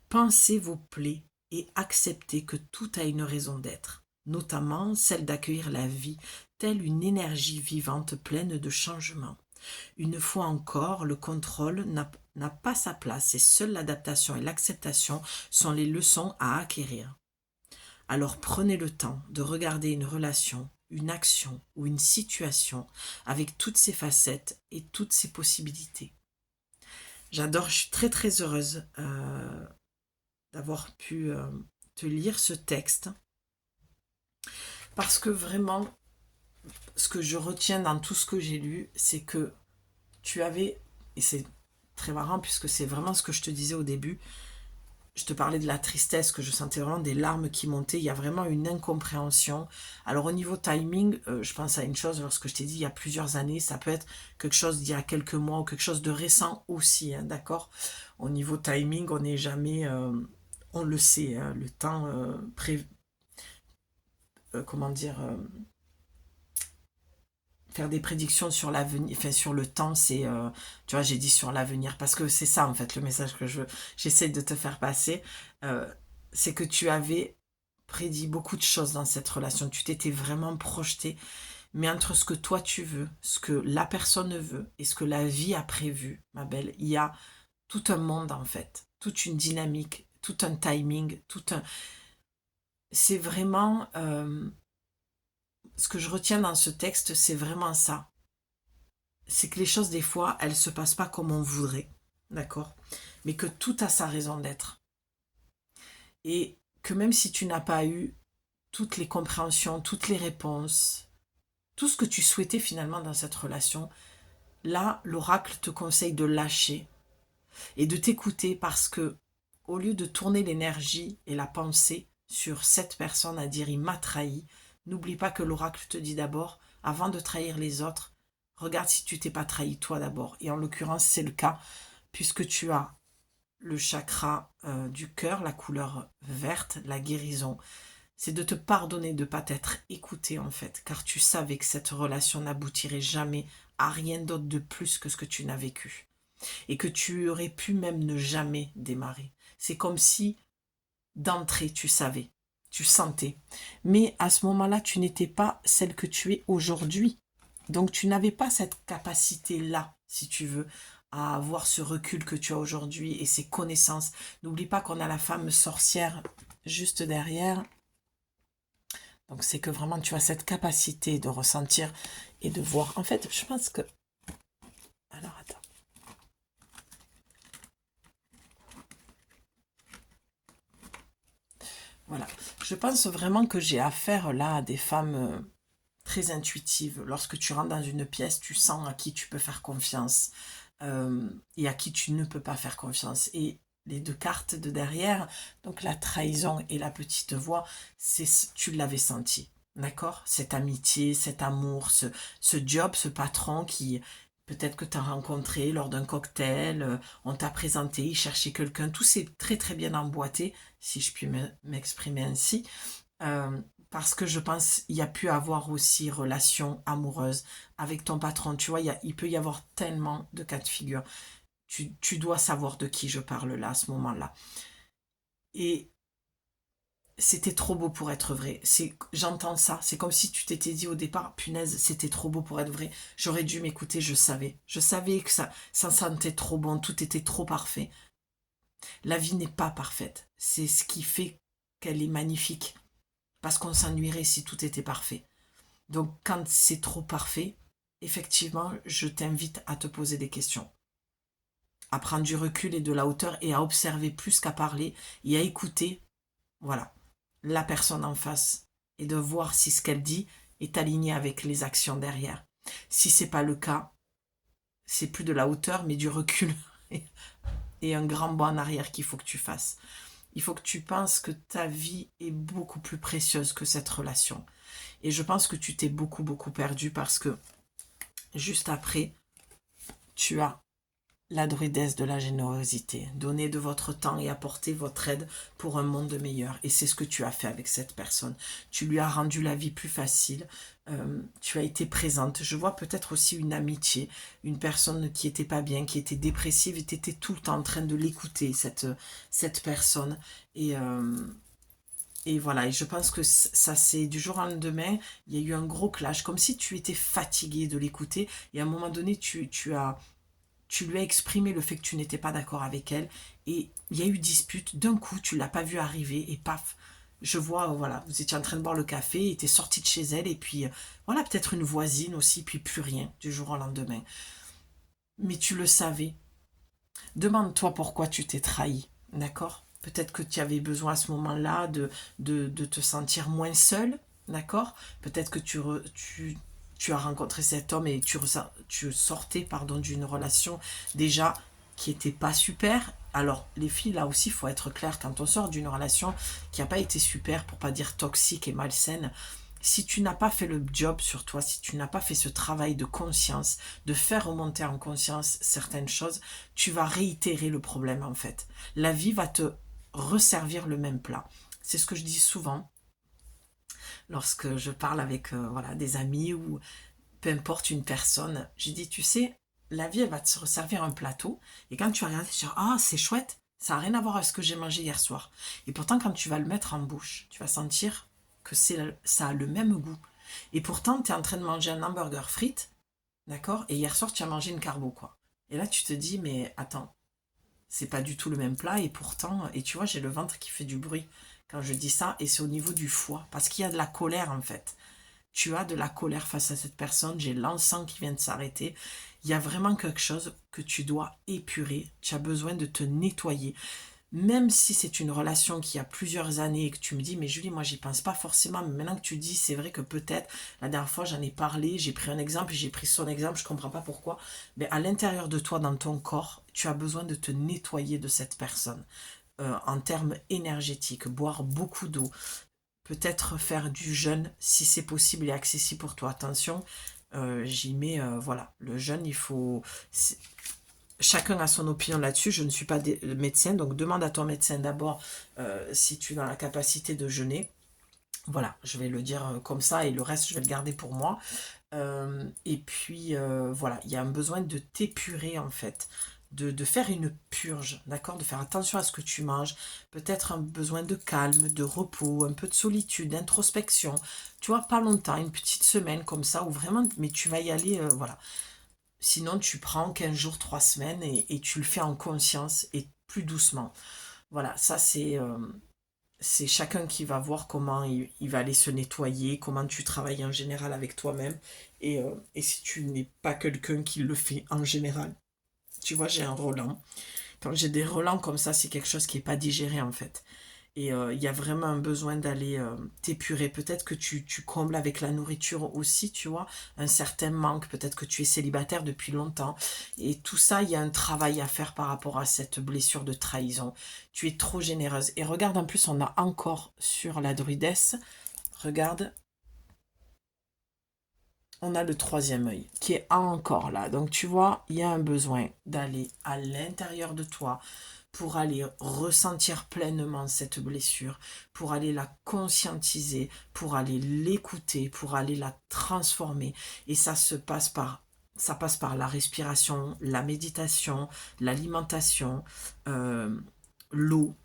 pensez vos plaies et acceptez que tout a une raison d'être, notamment celle d'accueillir la vie telle une énergie vivante pleine de changements. Une fois encore, le contrôle n'a pas sa place et seule l'adaptation et l'acceptation sont les leçons à acquérir. Alors prenez le temps de regarder une relation, une action ou une situation avec toutes ses facettes et toutes ses possibilités. J'adore, je suis très très heureuse d'avoir pu te lire ce texte parce que vraiment, ce que je retiens dans tout ce que j'ai lu, c'est que tu avais, et c'est très marrant puisque c'est vraiment ce que je te disais au début, je te parlais de la tristesse, que je sentais vraiment des larmes qui montaient, il y a vraiment une incompréhension. Alors au niveau timing, je pense à une chose, lorsque je t'ai dit il y a plusieurs années, ça peut être quelque chose d'il y a quelques mois ou quelque chose de récent aussi, hein, d'accord. Au niveau timing, on n'est jamais, on le sait, hein, le temps, comment dire, faire des prédictions sur l'avenir, enfin sur le temps, c'est, tu vois, j'ai dit sur l'avenir, parce que c'est ça en fait le message que j'essaie de te faire passer, c'est que tu avais prédit beaucoup de choses dans cette relation, tu t'étais vraiment projeté, mais entre ce que toi tu veux, ce que la personne veut et ce que la vie a prévu, ma belle, il y a tout un monde en fait, toute une dynamique, tout un timing, c'est vraiment, ce que je retiens dans ce texte, c'est vraiment ça. C'est que les choses, des fois, elles ne se passent pas comme on voudrait, d'accord? Mais que tout a sa raison d'être. Et que même si tu n'as pas eu toutes les compréhensions, toutes les réponses, tout ce que tu souhaitais finalement dans cette relation, là, l'oracle te conseille de lâcher et de t'écouter parce que, au lieu de tourner l'énergie et la pensée sur cette personne à dire il m'a trahi, n'oublie pas que l'oracle te dit d'abord, avant de trahir les autres, regarde si tu t'es pas trahi toi d'abord. Et en l'occurrence, c'est le cas, puisque tu as le chakra du cœur, la couleur verte, la guérison. C'est de te pardonner de ne pas t'être écouté en fait, car tu savais que cette relation n'aboutirait jamais à rien d'autre de plus que ce que tu n'as vécu. Et que tu aurais pu même ne jamais démarrer. C'est comme si, d'entrée, tu savais, tu sentais. Mais à ce moment-là, tu n'étais pas celle que tu es aujourd'hui. Donc tu n'avais pas cette capacité-là, si tu veux, à avoir ce recul que tu as aujourd'hui et ces connaissances. N'oublie pas qu'on a la femme sorcière juste derrière. Donc c'est que vraiment tu as cette capacité de ressentir et de voir. En fait, je pense que... Alors attends. Voilà. Je pense vraiment que j'ai affaire là à des femmes très intuitives. Lorsque tu rentres dans une pièce, tu sens à qui tu peux faire confiance et à qui tu ne peux pas faire confiance. Et les deux cartes de derrière, donc la trahison et la petite voix, tu l'avais senti. D'accord? Cette amitié, cet amour, ce job, ce patron qui, peut-être que tu as rencontré lors d'un cocktail, on t'a présenté, il cherchait quelqu'un, tout s'est très très bien emboîté, si je puis m'exprimer ainsi. parce que je pense il y a pu avoir aussi relation amoureuse avec ton patron. Tu vois, il peut y avoir tellement de cas de figure. Tu dois savoir de qui je parle là, à ce moment-là. Et c'était trop beau pour être vrai. J'entends ça. C'est comme si tu t'étais dit au départ, punaise, c'était trop beau pour être vrai. J'aurais dû m'écouter, je savais. Je savais que ça sentait trop bon, tout était trop parfait. La vie n'est pas parfaite. C'est ce qui fait qu'elle est magnifique. Parce qu'on s'ennuierait si tout était parfait. Donc quand c'est trop parfait, effectivement, je t'invite à te poser des questions. À prendre du recul et de la hauteur et à observer plus qu'à parler et à écouter, voilà, la personne en face et de voir si ce qu'elle dit est aligné avec les actions derrière. Si c'est pas le cas, c'est plus de la hauteur mais du recul et un grand bond en arrière qu'il faut que tu fasses. Il faut que tu penses que ta vie est beaucoup plus précieuse que cette relation. Et je pense que tu t'es beaucoup, beaucoup perdu parce que juste après, tu as la druidesse de la générosité. Donner de votre temps et apporter votre aide pour un monde meilleur. Et c'est ce que tu as fait avec cette personne. Tu lui as rendu la vie plus facile. Tu as été présente. Je vois peut-être aussi une amitié. Une personne qui était pas bien, qui était dépressive et tu étais tout le temps en train de l'écouter, cette personne. Et voilà, et je pense que ça c'est du jour au lendemain, il y a eu un gros clash, comme si tu étais fatigué de l'écouter, et à un moment donné, tu lui as exprimé le fait que tu n'étais pas d'accord avec elle, et il y a eu dispute, d'un coup, tu l'as pas vu arriver, et paf, je vois, voilà, vous étiez en train de boire le café, et t'es sorti de chez elle, et puis, voilà, peut-être une voisine aussi, puis plus rien, du jour au lendemain. Mais tu le savais. Demande-toi pourquoi tu t'es trahi, d'accord? Peut-être que tu avais besoin à ce moment-là de te sentir moins seul, d'accord? Peut-être que tu as rencontré cet homme et tu sortais pardon, d'une relation déjà qui n'était pas super. Alors, les filles, là aussi, il faut être clair, quand on sort d'une relation qui n'a pas été super, pour pas dire toxique et malsaine, si tu n'as pas fait le job sur toi, si tu n'as pas fait ce travail de conscience, de faire remonter en conscience certaines choses, tu vas réitérer le problème en fait. La vie va te resservir le même plat. C'est ce que je dis souvent lorsque je parle avec voilà, des amis ou peu importe une personne. Je dis, tu sais, la vie elle va te resservir un plateau et quand tu vas regarder, tu vas dire, ah c'est chouette, ça n'a rien à voir avec ce que j'ai mangé hier soir. Et pourtant quand tu vas le mettre en bouche, tu vas sentir que ça a le même goût. Et pourtant, tu es en train de manger un hamburger frites, d'accord? Et hier soir, tu as mangé une carbo, quoi. Et là, tu te dis, mais attends, c'est pas du tout le même plat, et pourtant, et tu vois, j'ai le ventre qui fait du bruit quand je dis ça, et c'est au niveau du foie, parce qu'il y a de la colère, en fait. Tu as de la colère face à cette personne, j'ai l'encens qui vient de s'arrêter. Il y a vraiment quelque chose que tu dois épurer, tu as besoin de te nettoyer. Même si c'est une relation qui a plusieurs années et que tu me dis, mais Julie, moi j'y pense pas forcément, mais maintenant que tu dis, c'est vrai que peut-être, la dernière fois j'en ai parlé, j'ai pris un exemple, j'ai pris son exemple, je comprends pas pourquoi, mais à l'intérieur de toi, dans ton corps, tu as besoin de te nettoyer de cette personne. En termes énergétiques, boire beaucoup d'eau, peut-être faire du jeûne si c'est possible et accessible pour toi. Attention, j'y mets, voilà, le jeûne, il faut... Chacun a son opinion là-dessus. Je ne suis pas médecin, donc demande à ton médecin d'abord si tu es dans la capacité de jeûner. Voilà, je vais le dire comme ça et le reste, je vais le garder pour moi. Et puis, voilà, il y a un besoin de t'épurer en fait, de faire une purge, d'accord? De faire attention à ce que tu manges. Peut-être un besoin de calme, de repos, un peu de solitude, d'introspection. Tu vois, pas longtemps, une petite semaine comme ça, où vraiment, mais tu vas y aller, voilà. Sinon, tu prends 15 jours, 3 semaines et tu le fais en conscience et plus doucement. Voilà, ça c'est chacun qui va voir comment il va aller se nettoyer, comment tu travailles en général avec toi-même. Et si tu n'es pas quelqu'un qui le fait en général, tu vois, j'ai un Roland. Quand j'ai des relents comme ça, c'est quelque chose qui n'est pas digéré en fait. Et il y a vraiment un besoin d'aller t'épurer. Peut-être que tu combles avec la nourriture aussi, tu vois, un certain manque. Peut-être que tu es célibataire depuis longtemps. Et tout ça, il y a un travail à faire par rapport à cette blessure de trahison. Tu es trop généreuse. Et regarde, en plus, on a encore sur la druidesse, regarde, on a le troisième œil qui est encore là. Donc, tu vois, il y a un besoin d'aller à l'intérieur de toi, pour aller ressentir pleinement cette blessure, pour aller la conscientiser, pour aller l'écouter, pour aller la transformer. Et ça passe par la respiration, la méditation, l'alimentation, l'eau,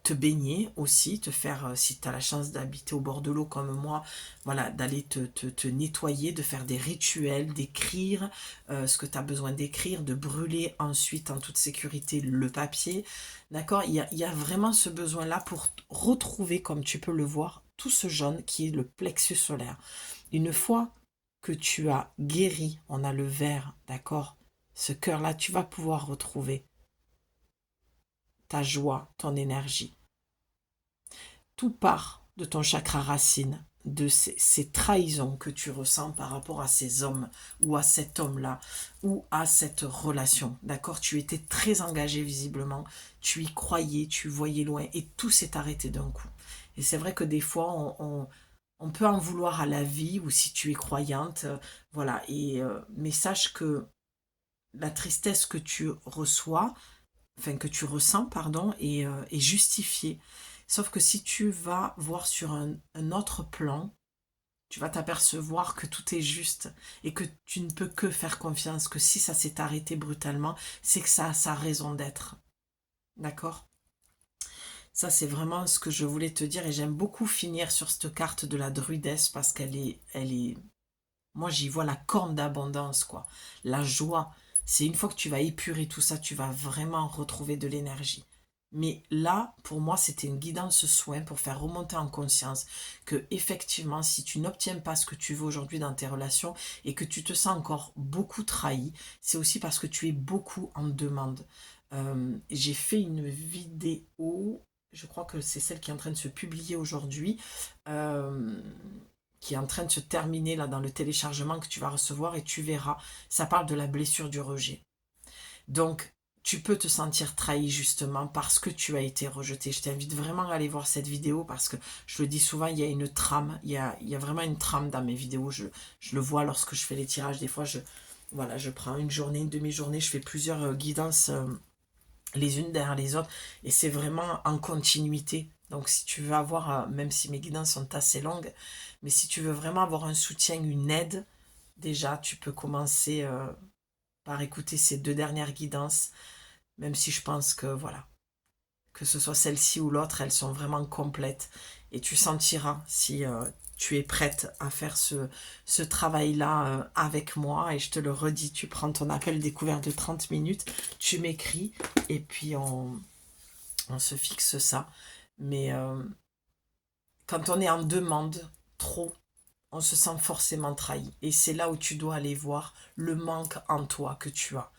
te baigner aussi, te faire, si tu as la chance d'habiter au bord de l'eau comme moi, voilà, d'aller te nettoyer, de faire des rituels, d'écrire ce que tu as besoin d'écrire, de brûler ensuite en toute sécurité le papier, d'accord? Il y a vraiment ce besoin-là pour retrouver, comme tu peux le voir, tout ce jaune qui est le plexus solaire. Une fois que tu as guéri, on a le vert, d'accord? Ce cœur-là, tu vas pouvoir retrouver ta joie, ton énergie. Tout part de ton chakra racine, de ces trahisons que tu ressens par rapport à ces hommes ou à cet homme-là ou à cette relation. D'accord? Tu étais très engagé visiblement, tu y croyais, tu voyais loin et tout s'est arrêté d'un coup. Et c'est vrai que des fois, on peut en vouloir à la vie ou si tu es croyante, voilà. Mais sache que la tristesse que tu reçois, enfin que tu ressens, pardon, est justifié. Sauf que si tu vas voir sur un autre plan, tu vas t'apercevoir que tout est juste et que tu ne peux que faire confiance, que si ça s'est arrêté brutalement, c'est que ça a sa raison d'être. D'accord? Ça, c'est vraiment ce que je voulais te dire et j'aime beaucoup finir sur cette carte de la druidesse parce moi, j'y vois la corne d'abondance, quoi. La joie. C'est une fois que tu vas épurer tout ça, tu vas vraiment retrouver de l'énergie. Mais là, pour moi, c'était une guidance soin pour faire remonter en conscience que, effectivement, si tu n'obtiens pas ce que tu veux aujourd'hui dans tes relations et que tu te sens encore beaucoup trahi, c'est aussi parce que tu es beaucoup en demande. J'ai fait une vidéo, je crois que c'est celle qui est en train de se publier aujourd'hui. Euh, qui est en train de se terminer là dans le téléchargement que tu vas recevoir et tu verras, ça parle de la blessure du rejet. Donc, tu peux te sentir trahi justement parce que tu as été rejeté. Je t'invite vraiment à aller voir cette vidéo parce que je le dis souvent, il y a une trame, il y a vraiment une trame dans mes vidéos. Je le vois lorsque je fais les tirages. Des fois, voilà, je prends une journée, une demi-journée, je fais plusieurs guidances les unes derrière les autres et c'est vraiment en continuité. Donc si tu veux avoir, même si mes guidances sont assez longues, mais si tu veux vraiment avoir un soutien, une aide, déjà tu peux commencer par écouter ces 2 dernières guidances, même si je pense que voilà, que ce soit celle-ci ou l'autre, elles sont vraiment complètes et tu sentiras si tu es prête à faire ce travail-là avec moi et je te le redis, tu prends ton appel découvert de 30 minutes, tu m'écris et puis on se fixe ça. Mais quand on est en demande trop, on se sent forcément trahi. Et c'est là où tu dois aller voir le manque en toi que tu as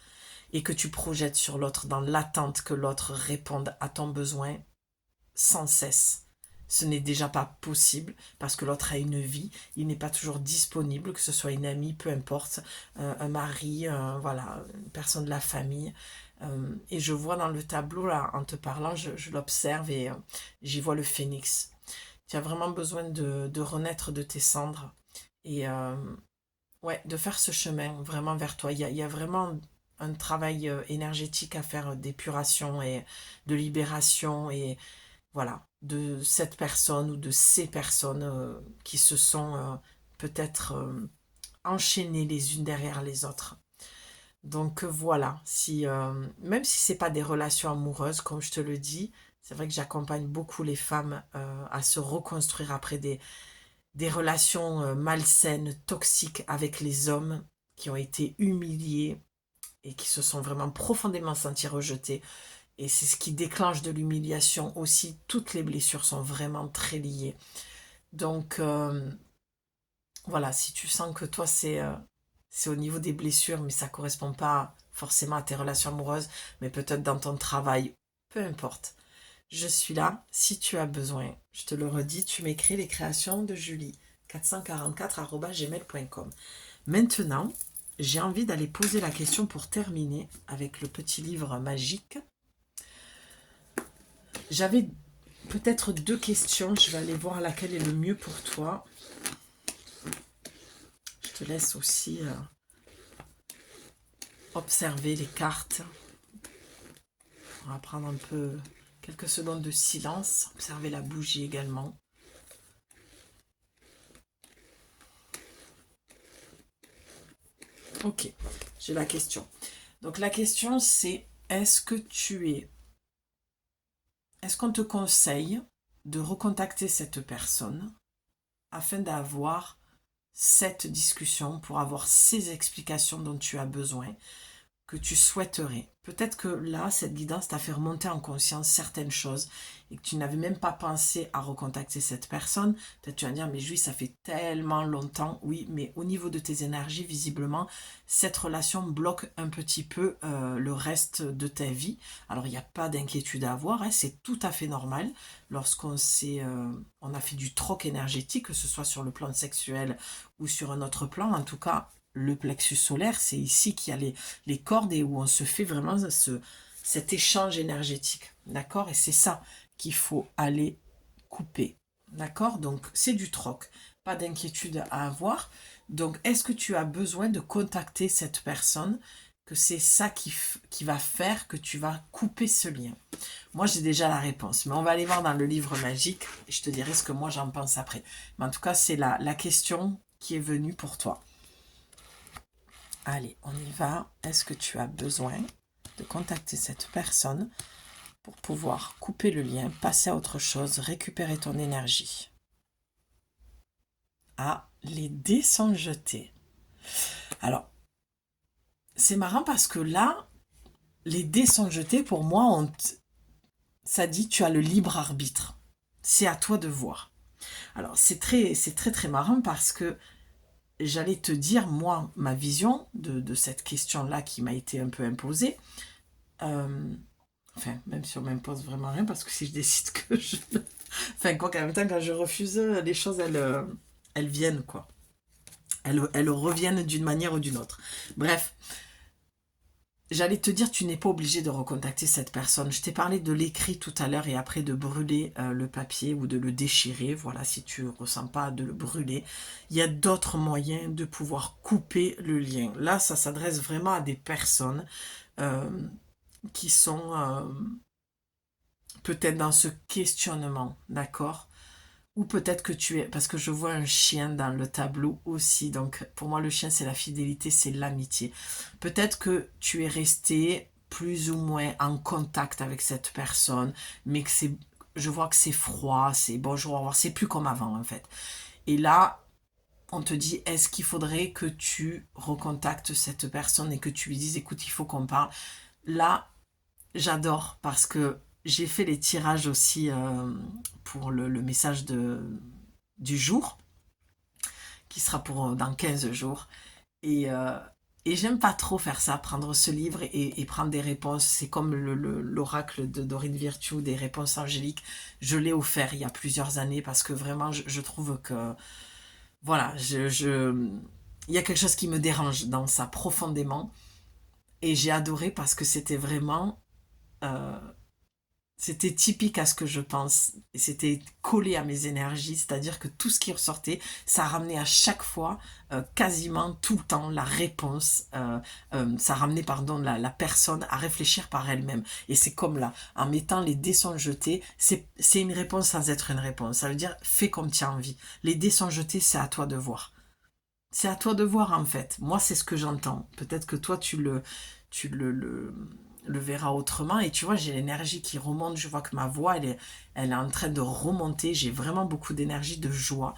et que tu projettes sur l'autre dans l'attente que l'autre réponde à ton besoin sans cesse. Ce n'est déjà pas possible parce que l'autre a une vie, il n'est pas toujours disponible, que ce soit une amie, peu importe, un mari, voilà, une personne de la famille. Et je vois dans le tableau, là, en te parlant, je l'observe et j'y vois le phénix. Tu as vraiment besoin de renaître de tes cendres et ouais, de faire ce chemin vraiment vers toi. Il y a vraiment un travail énergétique à faire d'épuration et de libération et voilà, de cette personne ou de ces personnes qui se sont peut-être enchaînées les unes derrière les autres. Donc voilà, si, même si c'est pas des relations amoureuses, comme je te le dis, c'est vrai que j'accompagne beaucoup les femmes à se reconstruire après des relations malsaines, toxiques avec les hommes qui ont été humiliés et qui se sont vraiment profondément sentis rejetés. Et c'est ce qui déclenche de l'humiliation aussi. Toutes les blessures sont vraiment très liées. Donc voilà, si tu sens que toi c'est au niveau des blessures, mais ça ne correspond pas forcément à tes relations amoureuses, mais peut-être dans ton travail, peu importe. Je suis là, si tu as besoin, je te le redis, tu m'écris les créations de Julie, 444@gmail.com. Maintenant, j'ai envie d'aller poser la question pour terminer avec le petit livre magique. J'avais peut-être 2 questions, je vais aller voir laquelle est le mieux pour toi. Je te laisse aussi observer les cartes. On va prendre un peu quelques secondes de silence. Observez la bougie également. Ok, j'ai la question. Donc la question c'est, est-ce qu'on te conseille de recontacter cette personne afin d'avoir cette discussion, pour avoir ces explications dont tu as besoin, que tu souhaiterais. Peut-être que là, cette guidance t'a fait remonter en conscience certaines choses et que tu n'avais même pas pensé à recontacter cette personne. Peut-être tu vas dire, mais Julie, ça fait tellement longtemps. Oui, mais au niveau de tes énergies, visiblement, cette relation bloque un petit peu le reste de ta vie. Alors, il n'y a pas d'inquiétude à avoir, hein, c'est tout à fait normal. Lorsqu'on on a fait du troc énergétique, que ce soit sur le plan sexuel ou sur un autre plan, en tout cas, le plexus solaire, c'est ici qu'il y a les cordes et où on se fait vraiment cet échange énergétique. D'accord? Et c'est ça qu'il faut aller couper. D'accord? Donc, c'est du troc. Pas d'inquiétude à avoir. Donc, est-ce que tu as besoin de contacter cette personne, que c'est ça qui va faire que tu vas couper ce lien? Moi, j'ai déjà la réponse, mais on va aller voir dans le livre magique et je te dirai ce que moi j'en pense après. Mais en tout cas, c'est la question qui est venue pour toi. Allez, on y va. Est-ce que tu as besoin de contacter cette personne pour pouvoir couper le lien, passer à autre chose, récupérer ton énergie? Ah, les dés sont jetés. Alors, c'est marrant parce que là, les dés sont jetés, pour moi, ça dit tu as le libre arbitre. C'est à toi de voir. Alors, c'est très, très marrant parce que j'allais te dire, moi, ma vision de cette question-là qui m'a été un peu imposée. Enfin, même si on m'impose vraiment rien, parce que si je décide que je... Enfin, quoi qu'en même temps, quand je refuse, les choses, elles viennent, quoi. Elles reviennent d'une manière ou d'une autre. Bref, j'allais te dire, tu n'es pas obligé de recontacter cette personne. Je t'ai parlé de l'écrit tout à l'heure et après de brûler le papier ou de le déchirer. Voilà, si tu ne ressens pas de le brûler. Il y a d'autres moyens de pouvoir couper le lien. Là, ça s'adresse vraiment à des personnes qui sont peut-être dans ce questionnement, d'accord? Ou peut-être que tu es, parce que je vois un chien dans le tableau aussi, donc pour moi le chien c'est la fidélité, c'est l'amitié. Peut-être que tu es resté plus ou moins en contact avec cette personne, mais que je vois que c'est froid, c'est bonjour, au revoir, c'est plus comme avant en fait. Et là, on te dit, est-ce qu'il faudrait que tu recontactes cette personne et que tu lui dises, écoute, il faut qu'on parle. Là, j'adore parce que j'ai fait les tirages aussi pour le message du jour, qui sera pour dans 15 jours. Et, euh, et j'aime pas trop faire ça, prendre ce livre et prendre des réponses. C'est comme l'oracle de Dorine Virtue, des réponses angéliques. Je l'ai offert il y a plusieurs années parce que vraiment, je trouve que, voilà, il y a quelque chose qui me dérange dans ça profondément. Et j'ai adoré parce que c'était vraiment... euh, C'était typique à ce que je pense. Et c'était collé à mes énergies, c'est-à-dire que tout ce qui ressortait, ça ramenait à chaque fois, quasiment tout le temps, la réponse. Ça ramenait, pardon, la personne à réfléchir par elle-même. Et c'est comme là, en mettant les dés sont jetés, c'est une réponse sans être une réponse. Ça veut dire, fais comme tu as envie. Les dés sont jetés, c'est à toi de voir. C'est à toi de voir en fait. Moi, c'est ce que j'entends. Peut-être que toi, tu le verras autrement. Et tu vois, j'ai l'énergie qui remonte. Je vois que ma voix, elle est en train de remonter. J'ai vraiment beaucoup d'énergie, de joie.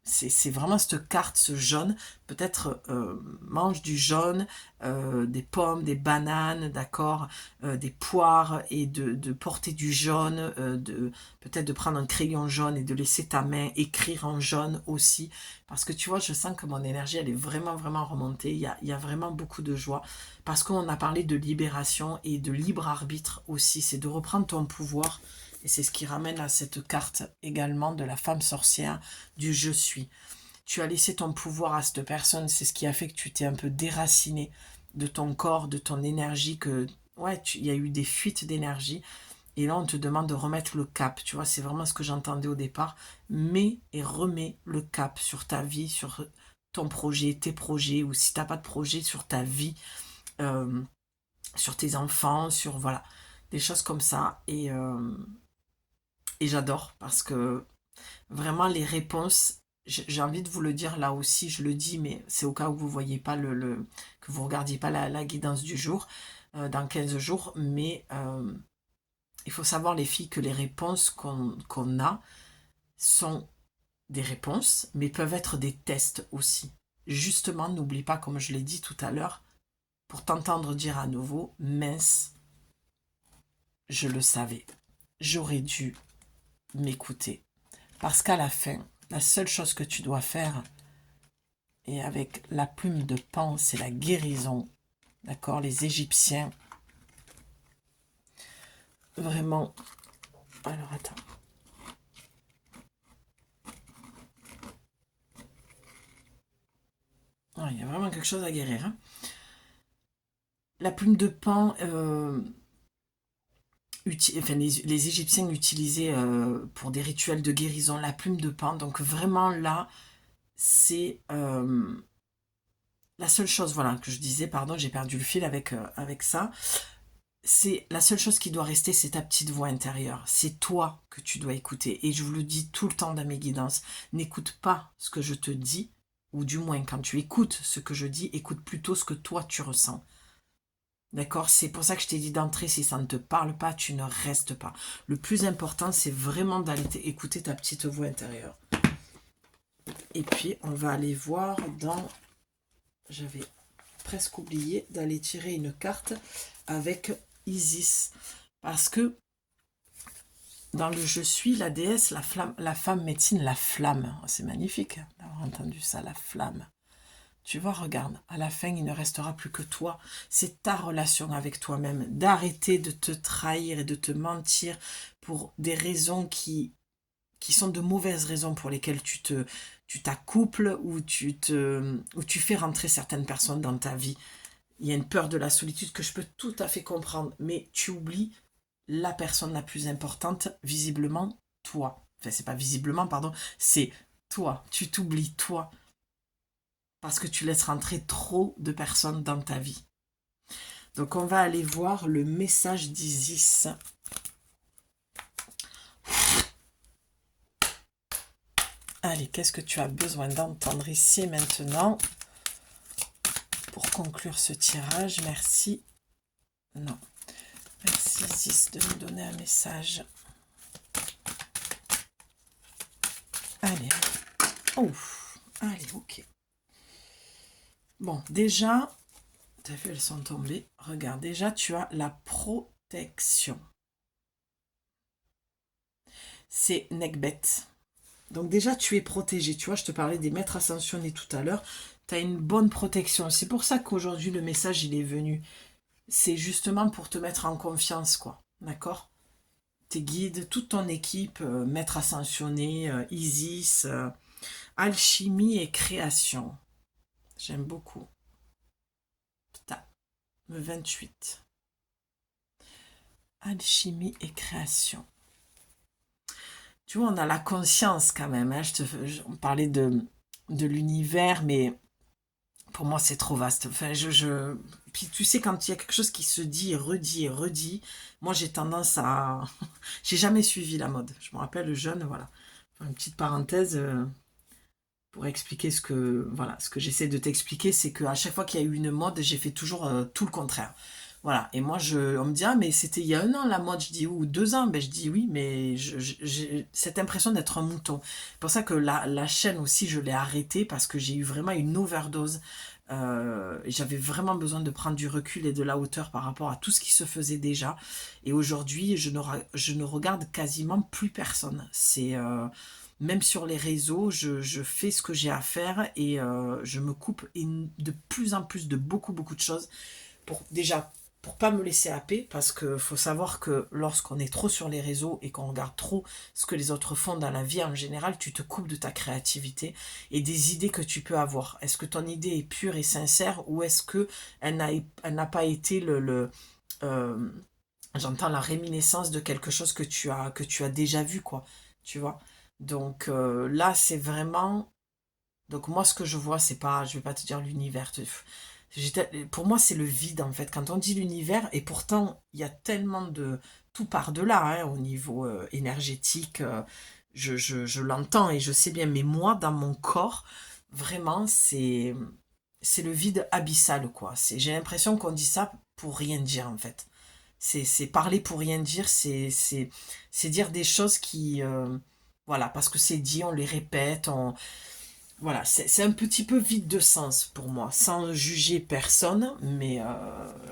C'est vraiment cette carte, ce jaune. Peut-être mange du jaune, des pommes, des bananes, d'accord, des poires et de porter du jaune, peut-être de prendre un crayon jaune et de laisser ta main écrire en jaune aussi. Parce que tu vois, je sens que mon énergie, elle est vraiment, vraiment remontée. Il y a vraiment beaucoup de joie. Parce qu'on a parlé de libération et de libre arbitre aussi. C'est de reprendre ton pouvoir. Et c'est ce qui ramène à cette carte également de la femme sorcière, du je suis. Tu as laissé ton pouvoir à cette personne. C'est ce qui a fait que tu t'es un peu déraciné de ton corps, de ton énergie. Ouais, il y a eu des fuites d'énergie. Et là, on te demande de remettre le cap. Tu vois, c'est vraiment ce que j'entendais au départ. Mets et remets le cap sur ta vie, sur ton projet, tes projets, ou si tu n'as pas de projet, sur ta vie, euh, sur tes enfants, sur... Voilà. des choses comme ça. Et j'adore parce que vraiment les réponses, j'ai envie de vous le dire là aussi, je le dis, mais c'est au cas où vous voyez pas que vous regardiez pas la guidance du jour, dans 15 jours, mais il faut savoir les filles que les réponses qu'on a sont des réponses, mais peuvent être des tests aussi. Justement, n'oublie pas, comme je l'ai dit tout à l'heure, pour t'entendre dire à nouveau, mince, je le savais, j'aurais dû m'écouter. Parce qu'à la fin, la seule chose que tu dois faire, et avec la plume de Pan, c'est la guérison. D'accord? Les Égyptiens, vraiment... Alors, attends. Ah, il y a vraiment quelque chose à guérir. Hein. La plume de Pan... les Égyptiens l'utilisaient pour des rituels de guérison, la plume de Pan. Donc vraiment là, c'est la seule chose, voilà, que je disais, pardon, j'ai perdu le fil avec ça. C'est la seule chose qui doit rester, c'est ta petite voix intérieure. C'est toi que tu dois écouter. Et je vous le dis tout le temps dans mes guidances. N'écoute pas ce que je te dis, ou du moins quand tu écoutes ce que je dis, écoute plutôt ce que toi tu ressens. D'accord? C'est pour ça que je t'ai dit d'entrer, si ça ne te parle pas, tu ne restes pas. Le plus important, c'est vraiment d'aller écouter ta petite voix intérieure. Et puis, on va aller voir dans... J'avais presque oublié d'aller tirer une carte avec Isis. Parce que dans le je suis, la déesse, la femme médecine, la flamme. Oh, c'est magnifique d'avoir entendu ça, la flamme. Tu vois, regarde, à la fin, il ne restera plus que toi. C'est ta relation avec toi-même. D'arrêter de te trahir et de te mentir pour des raisons qui sont de mauvaises raisons pour lesquelles tu t'accouples ou tu fais rentrer certaines personnes dans ta vie. Il y a une peur de la solitude que je peux tout à fait comprendre, mais tu oublies la personne la plus importante, visiblement, toi. Enfin, c'est pas visiblement, pardon, c'est toi. Tu t'oublies, toi. Parce que tu laisses rentrer trop de personnes dans ta vie. Donc, on va aller voir le message d'Isis. Allez, qu'est-ce que tu as besoin d'entendre ici maintenant pour conclure ce tirage? Merci. Non. Merci Isis de nous donner un message. Allez. Ouf. Allez, ok. Bon, déjà, tu as vu, elles sont tombées. Regarde, déjà, tu as la protection. C'est Nekbet. Donc déjà, tu es protégé. Tu vois, je te parlais des maîtres ascensionnés tout à l'heure. Tu as une bonne protection. C'est pour ça qu'aujourd'hui, le message, il est venu. C'est justement pour te mettre en confiance, quoi. D'accord? Tes guides, toute ton équipe, maître ascensionné, Isis, alchimie et création. J'aime beaucoup. Putain, le 28. Alchimie et création. Tu vois, on a la conscience quand même. Hein. On parlait de l'univers, mais pour moi, c'est trop vaste. Enfin, Puis tu sais, quand il y a quelque chose qui se dit et redit, moi, j'ai tendance à... J'ai jamais suivi la mode. Je me rappelle jeune, voilà. Enfin, une petite parenthèse pour expliquer ce que j'essaie de t'expliquer, c'est qu'à chaque fois qu'il y a eu une mode, j'ai fait toujours tout le contraire. Voilà, et moi, on me dit, ah, mais c'était il y a 1 an la mode, je dis, ou 2 ans, ben, je dis oui, mais j'ai cette impression d'être un mouton. C'est pour ça que la chaîne aussi, je l'ai arrêtée, parce que j'ai eu vraiment une overdose. J'avais vraiment besoin de prendre du recul et de la hauteur par rapport à tout ce qui se faisait déjà. Et aujourd'hui, je ne regarde quasiment plus personne. Même sur les réseaux, je fais ce que j'ai à faire et je me coupe de plus en plus de beaucoup de choses pour pas me laisser happer, parce que faut savoir que lorsqu'on est trop sur les réseaux et qu'on regarde trop ce que les autres font dans la vie en général, tu te coupes de ta créativité et des idées que tu peux avoir. Est-ce que ton idée est pure et sincère, ou est-ce que elle n'a pas été j'entends la réminiscence de quelque chose que tu as déjà vu, quoi, tu vois. Donc là, c'est vraiment... Donc moi, ce que je vois, c'est pas, je vais pas te dire l'univers, Pour moi, c'est le vide, en fait. Quand on dit l'univers, et pourtant, il y a tellement de... Tout par de là, hein, au niveau énergétique, je l'entends et je sais bien. Mais moi, dans mon corps, vraiment, c'est le vide abyssal, quoi. J'ai l'impression qu'on dit ça pour rien dire, en fait. C'est parler pour rien dire, c'est dire des choses qui... voilà, parce que c'est dit, on les répète, voilà, c'est un petit peu vide de sens pour moi, sans juger personne, mais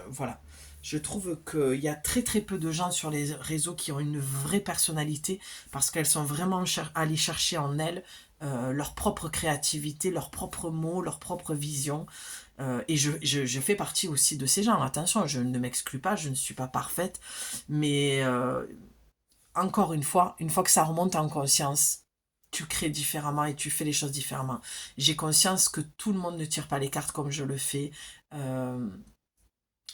voilà. Je trouve qu'il y a très très peu de gens sur les réseaux qui ont une vraie personnalité parce qu'elles sont vraiment allées chercher en elles leur propre créativité, leurs propres mots, leur propre vision. Et je fais partie aussi de ces gens. Attention, je ne m'exclus pas, je ne suis pas parfaite, mais encore une fois que ça remonte en conscience, tu crées différemment et tu fais les choses différemment. J'ai conscience que tout le monde ne tire pas les cartes comme je le fais. Euh,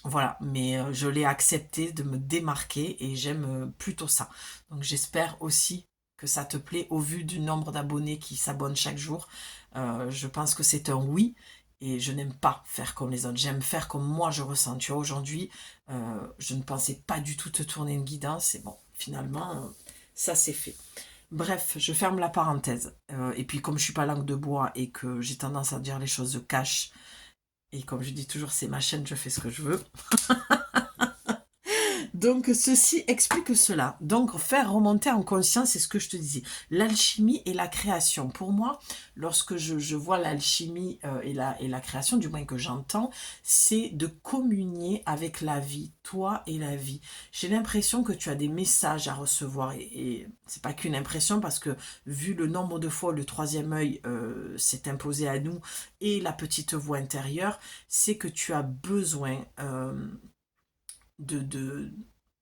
voilà, mais je l'ai accepté de me démarquer et j'aime plutôt ça. Donc j'espère aussi que ça te plaît au vu du nombre d'abonnés qui s'abonnent chaque jour. Je pense que c'est un oui et je n'aime pas faire comme les autres. J'aime faire comme moi je ressens. Tu vois, aujourd'hui, je ne pensais pas du tout te tourner une guidance et bon, finalement, ça c'est fait. Bref, je ferme la parenthèse. Et puis comme je suis pas langue de bois et que j'ai tendance à dire les choses de cash, et comme je dis toujours, c'est ma chaîne, je fais ce que je veux. Donc, ceci explique cela. Donc, faire remonter en conscience, c'est ce que je te disais. L'alchimie et la création. Pour moi, lorsque je vois l'alchimie et la création, du moins que j'entends, c'est de communier avec la vie, toi et la vie. J'ai l'impression que tu as des messages à recevoir et c'est pas qu'une impression parce que vu le nombre de fois où le troisième œil s'est imposé à nous et la petite voix intérieure, c'est que tu as besoin de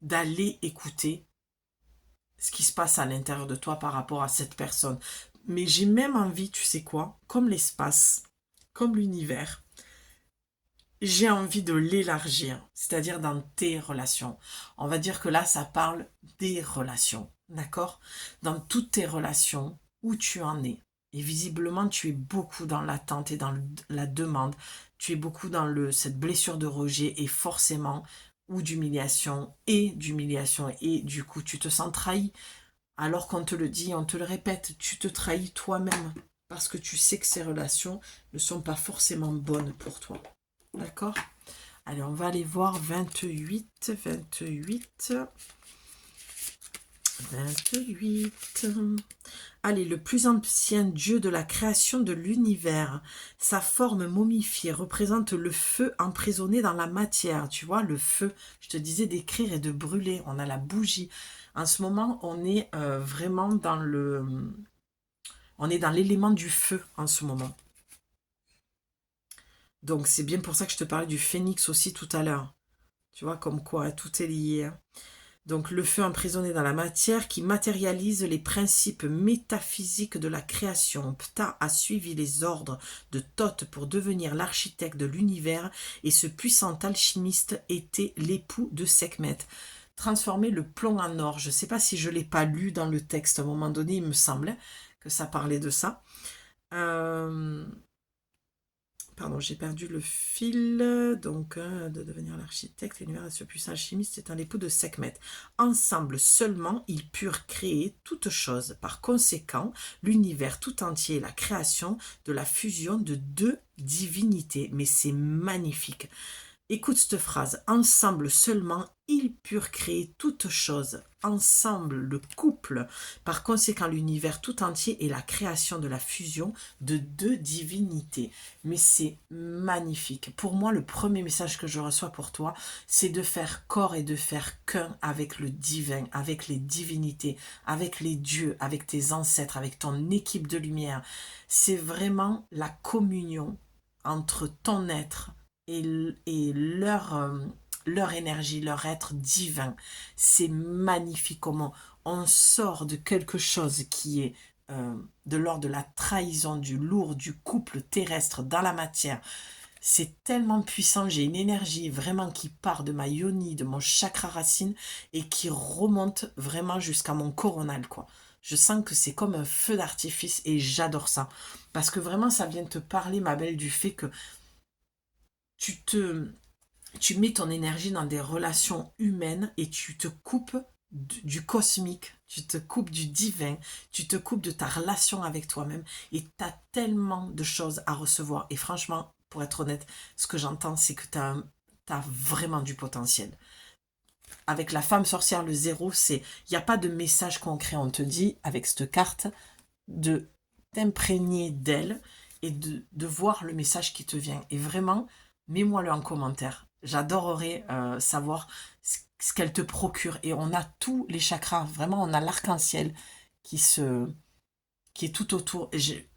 d'aller écouter ce qui se passe à l'intérieur de toi par rapport à cette personne. Mais j'ai même envie, tu sais quoi, comme l'espace, comme l'univers, j'ai envie de l'élargir, c'est-à-dire dans tes relations. On va dire que là, ça parle des relations, d'accord? Dans toutes tes relations, où tu en es. Et visiblement, tu es beaucoup dans l'attente et dans la demande. Tu es beaucoup dans cette blessure de rejet et forcément, ou d'humiliation. Et du coup, tu te sens trahi. Alors qu'on te le dit, on te le répète, tu te trahis toi-même. Parce que tu sais que ces relations ne sont pas forcément bonnes pour toi. D'accord? Allez, on va aller voir 28. Allez, le plus ancien dieu de la création de l'univers. Sa forme momifiée représente le feu emprisonné dans la matière. Tu vois, le feu, je te disais d'écrire et de brûler. On a la bougie. En ce moment, on est vraiment dans on est dans l'élément du feu en ce moment. Donc, c'est bien pour ça que je te parlais du phénix aussi tout à l'heure. Tu vois, comme quoi, tout est lié. Donc le feu emprisonné dans la matière qui matérialise les principes métaphysiques de la création. Ptah a suivi les ordres de Thoth pour devenir l'architecte de l'univers et ce puissant alchimiste était l'époux de Sekhmet. Transformer le plomb en or. Je ne sais pas si je ne l'ai pas lu dans le texte. À un moment donné, il me semblait que ça parlait de ça. Pardon, j'ai perdu le fil. Donc, de devenir l'architecte, l'univers de ce puissant alchimiste est un époux de Sekhmet. Ensemble seulement, ils purent créer toute chose. Par conséquent, l'univers tout entier est la création de la fusion de deux divinités. Mais c'est magnifique. Écoute cette phrase. Ensemble seulement, ils purent créer toute chose. Ensemble, le couple. Par conséquent, l'univers tout entier est la création de la fusion de deux divinités. Mais c'est magnifique. Pour moi, le premier message que je reçois pour toi, c'est de faire corps et de faire qu'un avec le divin, avec les divinités, avec les dieux, avec tes ancêtres, avec ton équipe de lumière. C'est vraiment la communion entre ton être et leur énergie, leur être divin. C'est magnifique comment on sort de quelque chose qui est de l'ordre de la trahison, du lourd, du couple terrestre dans la matière. C'est tellement puissant, j'ai une énergie vraiment qui part de ma yoni, de mon chakra racine et qui remonte vraiment jusqu'à mon coronal, quoi. Je sens que c'est comme un feu d'artifice et j'adore ça. Parce que vraiment, ça vient te parler, ma belle, du fait que tu mets ton énergie dans des relations humaines et tu te coupes du cosmique, tu te coupes du divin, tu te coupes de ta relation avec toi-même et tu as tellement de choses à recevoir. Et franchement, pour être honnête, ce que j'entends, c'est que tu as vraiment du potentiel. Avec la femme sorcière, le zéro, il n'y a pas de message concret. On te dit, avec cette carte, de t'imprégner d'elle et de voir le message qui te vient. Et vraiment, mets-moi-le en commentaire. J'adorerais savoir ce qu'elle te procure. Et on a tous les chakras. Vraiment, on a l'arc-en-ciel qui est tout autour.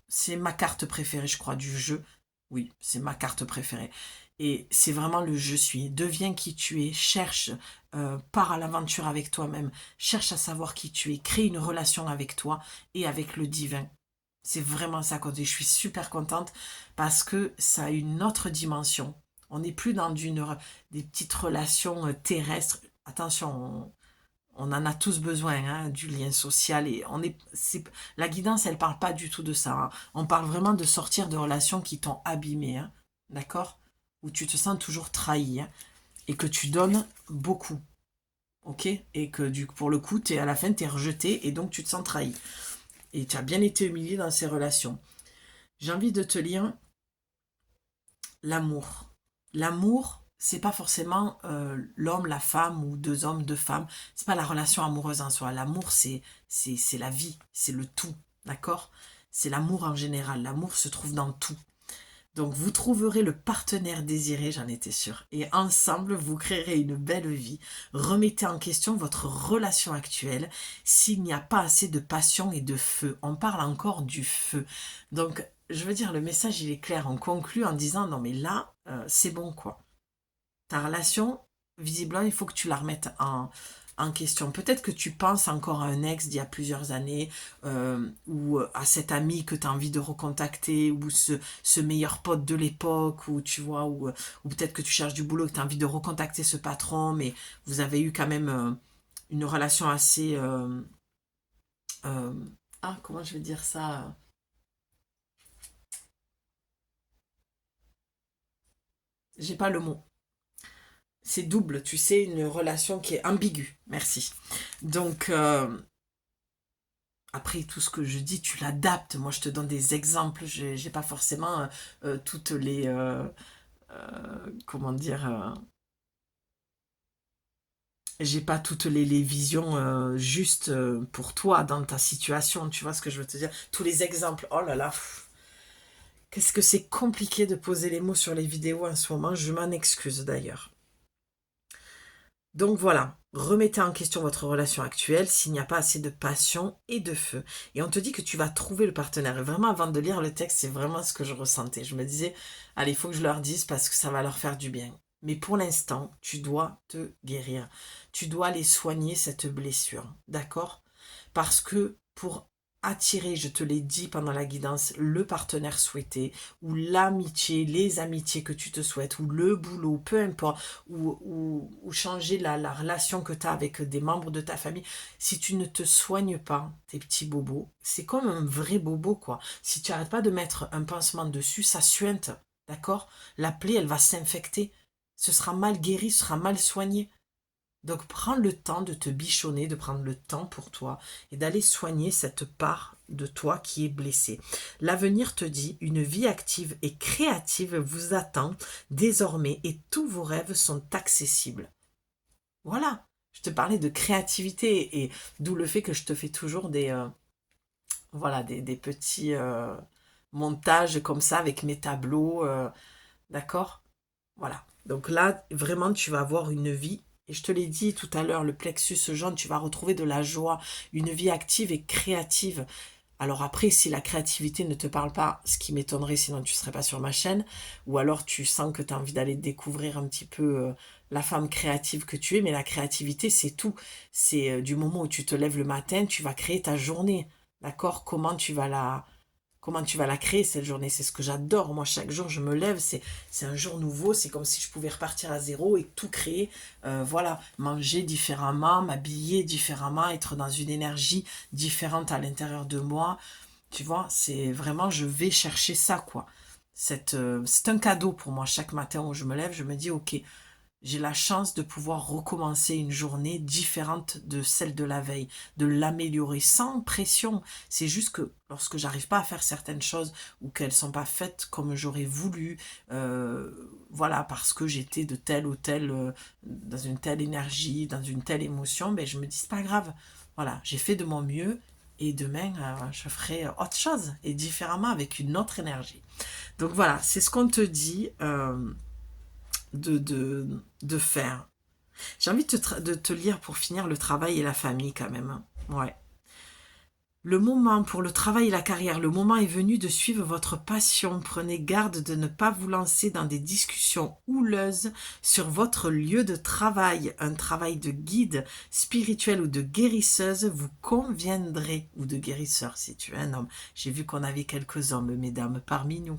C'est ma carte préférée, je crois, du jeu. Oui, c'est ma carte préférée. Et c'est vraiment le je suis. Deviens qui tu es, cherche, pars à l'aventure avec toi-même, cherche à savoir qui tu es, crée une relation avec toi et avec le divin. C'est vraiment ça qu'on dit. Je suis super contente parce que ça a une autre dimension. On n'est plus dans des petites relations terrestres. Attention, on en a tous besoin, hein, du lien social. Et la guidance, elle parle pas du tout de ça, hein. On parle vraiment de sortir de relations qui t'ont abîmé, hein, d'accord? Où tu te sens toujours trahi, hein, et que tu donnes beaucoup, ok? Et que pour le coup, à la fin, tu es rejeté et donc tu te sens trahi. Et tu as bien été humilié dans ces relations. J'ai envie de te lire l'amour. L'amour, c'est pas forcément l'homme, la femme ou deux hommes, deux femmes. C'est pas la relation amoureuse en soi. L'amour, c'est la vie, c'est le tout, d'accord? C'est l'amour en général. L'amour se trouve dans tout. Donc vous trouverez le partenaire désiré, j'en étais sûre. Et ensemble, vous créerez une belle vie. Remettez en question votre relation actuelle s'il n'y a pas assez de passion et de feu. On parle encore du feu. Donc, je veux dire, le message, il est clair. On conclut en disant, non mais là, c'est bon quoi. Ta relation, visiblement, il faut que tu la remettes en question. Peut-être que tu penses encore à un ex d'il y a plusieurs années, ou à cet ami que tu as envie de recontacter, ou ce meilleur pote de l'époque, ou tu vois, ou peut-être que tu cherches du boulot et que tu as envie de recontacter ce patron, mais vous avez eu quand même une relation assez... comment je vais dire ça? J'ai pas le mot. C'est double, tu sais, une relation qui est ambiguë. Merci. Donc, après, tout ce que je dis, tu l'adaptes. Moi, je te donne des exemples. J'ai pas forcément toutes les... comment dire j'ai pas toutes les visions justes pour toi dans ta situation. Tu vois ce que je veux te dire? Tous les exemples. Oh là là. Qu'est-ce que c'est compliqué de poser les mots sur les vidéos en ce moment. Je m'en excuse d'ailleurs. Donc voilà, remettez en question votre relation actuelle s'il n'y a pas assez de passion et de feu. Et on te dit que tu vas trouver le partenaire. Et vraiment, avant de lire le texte, c'est vraiment ce que je ressentais. Je me disais, allez, il faut que je leur dise parce que ça va leur faire du bien. Mais pour l'instant, tu dois te guérir. Tu dois aller soigner cette blessure. D'accord? Parce que pour attirer, je te l'ai dit pendant la guidance, le partenaire souhaité, ou l'amitié, les amitiés que tu te souhaites, ou le boulot, peu importe, ou changer la relation que tu as avec des membres de ta famille, si tu ne te soignes pas, tes petits bobos, c'est comme un vrai bobo, quoi. Si tu n'arrêtes pas de mettre un pansement dessus, ça suinte, d'accord? La plaie, elle va s'infecter. Ce sera mal guéri, ce sera mal soigné. Donc prends le temps de te bichonner, de prendre le temps pour toi et d'aller soigner cette part de toi qui est blessée. L'avenir te dit, une vie active et créative vous attend désormais et tous vos rêves sont accessibles. Voilà, je te parlais de créativité et d'où le fait que je te fais toujours voilà, des petits montages comme ça avec mes tableaux, d'accord? Voilà, donc là, vraiment, tu vas avoir une vie. Et je te l'ai dit tout à l'heure, le plexus jaune, tu vas retrouver de la joie, une vie active et créative. Alors après, si la créativité ne te parle pas, ce qui m'étonnerait, sinon tu ne serais pas sur ma chaîne, ou alors tu sens que tu as envie d'aller découvrir un petit peu la femme créative que tu es, mais la créativité, c'est tout. C'est du moment où tu te lèves le matin, tu vas créer ta journée. D'accord? Comment tu vas la créer cette journée? C'est ce que j'adore. Moi, chaque jour, je me lève, c'est un jour nouveau. C'est comme si je pouvais repartir à zéro et tout créer. Voilà, manger différemment, m'habiller différemment, être dans une énergie différente à l'intérieur de moi. Tu vois, c'est vraiment, je vais chercher ça, quoi. c'est un cadeau pour moi. Chaque matin où je me lève, je me dis, ok, j'ai la chance de pouvoir recommencer une journée différente de celle de la veille, de l'améliorer sans pression. C'est juste que lorsque j'arrive pas à faire certaines choses ou qu'elles sont pas faites comme j'aurais voulu, voilà, parce que j'étais de telle ou telle, dans une telle énergie, dans une telle émotion, ben je me dis c'est pas grave. Voilà, j'ai fait de mon mieux et demain je ferai autre chose et différemment avec une autre énergie. Donc voilà, c'est ce qu'on te dit. De faire. J'ai envie de te lire pour finir le travail et la famille quand même, hein. Ouais. Le moment pour le travail et la carrière, le moment est venu de suivre votre passion. Prenez garde de ne pas vous lancer dans des discussions houleuses sur votre lieu de travail. Un travail de guide spirituel ou de guérisseuse vous conviendrait, ou de guérisseur si tu es un homme. J'ai vu qu'on avait quelques hommes, mesdames, parmi nous.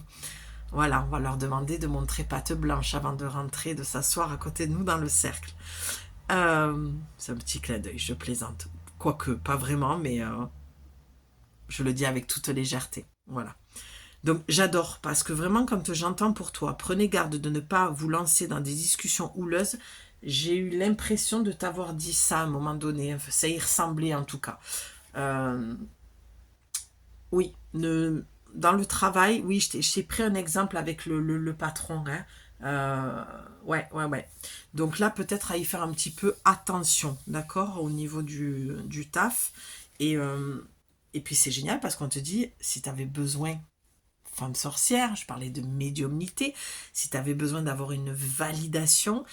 Voilà, on va leur demander de montrer patte blanche avant de rentrer, de s'asseoir à côté de nous dans le cercle. C'est un petit clin d'œil, je plaisante. Quoique, pas vraiment, mais je le dis avec toute légèreté. Voilà. Donc j'adore, parce que vraiment, quand j'entends pour toi, prenez garde de ne pas vous lancer dans des discussions houleuses, j'ai eu l'impression de t'avoir dit ça à un moment donné. Ça y ressemblait en tout cas. Oui, dans le travail, oui, je t'ai pris un exemple avec le patron, hein. Ouais. Donc là, peut-être à y faire un petit peu attention, d'accord, au niveau du taf. Et puis c'est génial parce qu'on te dit, si tu avais besoin, femme sorcière, je parlais de médiumnité, si tu avais besoin d'avoir une validation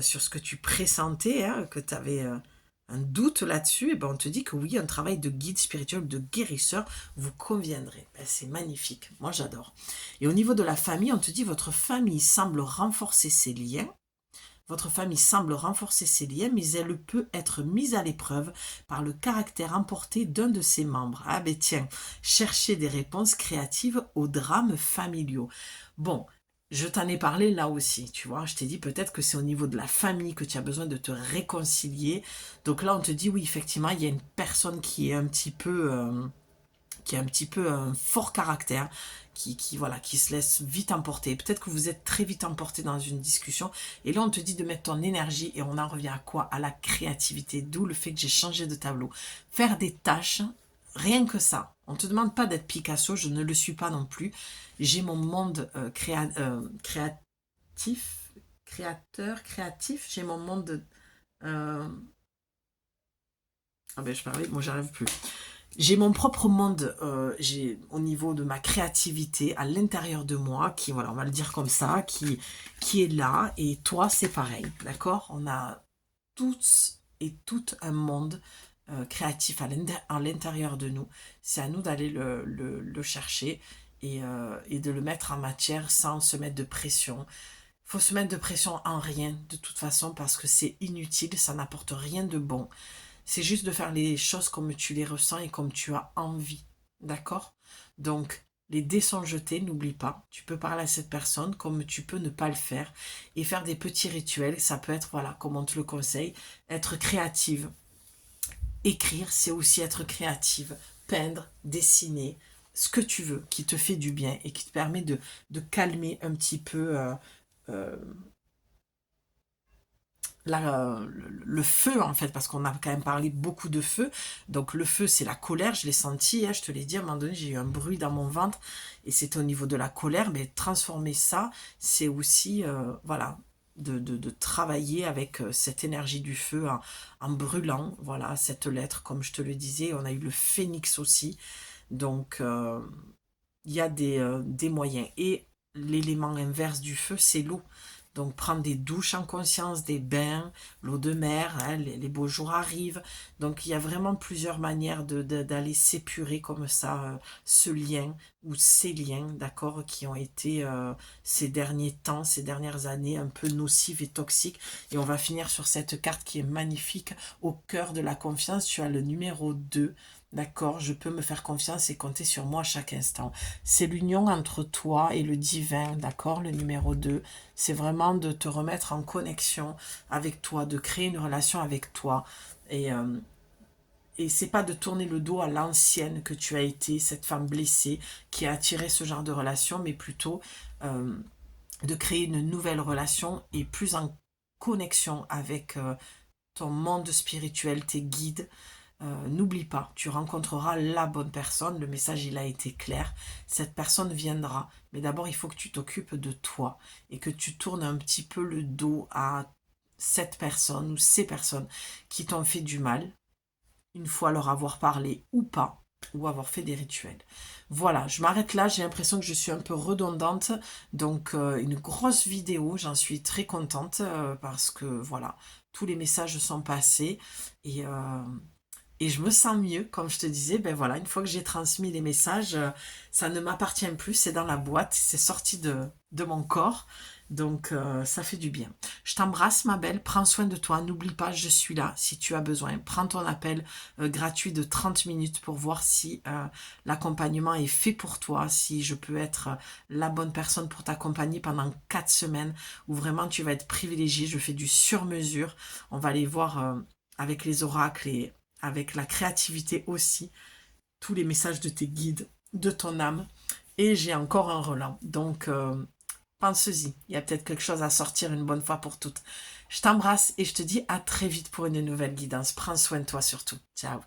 sur ce que tu pressentais, hein, que tu avais un doute là-dessus, et ben on te dit que oui, un travail de guide spirituel, de guérisseur vous conviendrait. Ben, c'est magnifique, moi j'adore. Et au niveau de la famille, on te dit votre famille semble renforcer ses liens. Votre famille semble renforcer ses liens, mais elle peut être mise à l'épreuve par le caractère emporté d'un de ses membres. Ah ben tiens, cherchez des réponses créatives aux drames familiaux. Bon, je t'en ai parlé là aussi, tu vois, je t'ai dit peut-être que c'est au niveau de la famille que tu as besoin de te réconcilier. Donc là, on te dit oui, effectivement, il y a une personne qui est un petit peu... qui a un petit peu un fort caractère, voilà, qui se laisse vite emporter. Peut-être que vous êtes très vite emporté dans une discussion, et là on te dit de mettre ton énergie, et on en revient à quoi? À la créativité, d'où le fait que j'ai changé de tableau. Faire des tâches, rien que ça. On ne te demande pas d'être Picasso, je ne le suis pas non plus. J'ai mon monde créatif, j'ai mon monde... Ah ben je parlais, moi j'arrive plus. J'ai mon propre monde au niveau de ma créativité à l'intérieur de moi, qui, voilà, on va le dire comme ça, qui est là, et toi, c'est pareil, d'accord? On a tous et toutes un monde créatif à l'intérieur de nous. C'est à nous d'aller le chercher et de le mettre en matière sans se mettre de pression. Il faut se mettre de pression en rien, de toute façon, parce que c'est inutile, ça n'apporte rien de bon. C'est juste de faire les choses comme tu les ressens et comme tu as envie. D'accord? Donc, les dés sont jetés, n'oublie pas. Tu peux parler à cette personne comme tu peux ne pas le faire. Et faire des petits rituels, ça peut être, voilà, comme on te le conseille, être créative. Écrire, c'est aussi être créative. Peindre, dessiner, ce que tu veux, qui te fait du bien et qui te permet de calmer un petit peu euh, le feu en fait, parce qu'on a quand même parlé beaucoup de feu. Donc le feu, c'est la colère, je l'ai senti, hein, je te l'ai dit, à un moment donné j'ai eu un bruit dans mon ventre et c'est au niveau de la colère. Mais transformer ça, c'est aussi voilà, de travailler avec cette énergie du feu en brûlant, voilà, cette lettre, comme je te le disais. On a eu le phénix aussi, donc il y a des moyens. Et l'élément inverse du feu, c'est l'eau. Donc prendre des douches en conscience, des bains, l'eau de mer, hein, les beaux jours arrivent. Donc il y a vraiment plusieurs manières d'aller s'épurer comme ça ce lien ou ces liens, d'accord, qui ont été ces derniers temps, ces dernières années un peu nocifs et toxiques. Et on va finir sur cette carte qui est magnifique, au cœur de la confiance. Tu as le numéro 2. D'accord, je peux me faire confiance et compter sur moi à chaque instant. C'est l'union entre toi et le divin, d'accord, le numéro 2. C'est vraiment de te remettre en connexion avec toi, de créer une relation avec toi. Et Et c'est pas de tourner le dos à l'ancienne que tu as été, cette femme blessée qui a attiré ce genre de relation, mais plutôt de créer une nouvelle relation et plus en connexion avec ton monde spirituel, tes guides. N'oublie pas, tu rencontreras la bonne personne, le message il a été clair, cette personne viendra, mais d'abord il faut que tu t'occupes de toi et que tu tournes un petit peu le dos à cette personne ou ces personnes qui t'ont fait du mal, une fois leur avoir parlé ou pas, ou avoir fait des rituels. Voilà, je m'arrête là, j'ai l'impression que je suis un peu redondante, donc une grosse vidéo, j'en suis très contente parce que voilà, tous les messages sont passés et je me sens mieux, comme je te disais, ben voilà, une fois que j'ai transmis les messages, ça ne m'appartient plus, c'est dans la boîte, c'est sorti de mon corps, donc ça fait du bien. Je t'embrasse ma belle, prends soin de toi, n'oublie pas, je suis là si tu as besoin. Prends ton appel gratuit de 30 minutes pour voir si l'accompagnement est fait pour toi, si je peux être la bonne personne pour t'accompagner pendant 4 semaines, où vraiment tu vas être privilégié, je fais du sur-mesure, on va aller voir avec les oracles et avec la créativité aussi, tous les messages de tes guides, de ton âme. Et j'ai encore un relan. Donc, pense-y. Il y a peut-être quelque chose à sortir une bonne fois pour toutes. Je t'embrasse et je te dis à très vite pour une nouvelle guidance. Prends soin de toi surtout. Ciao.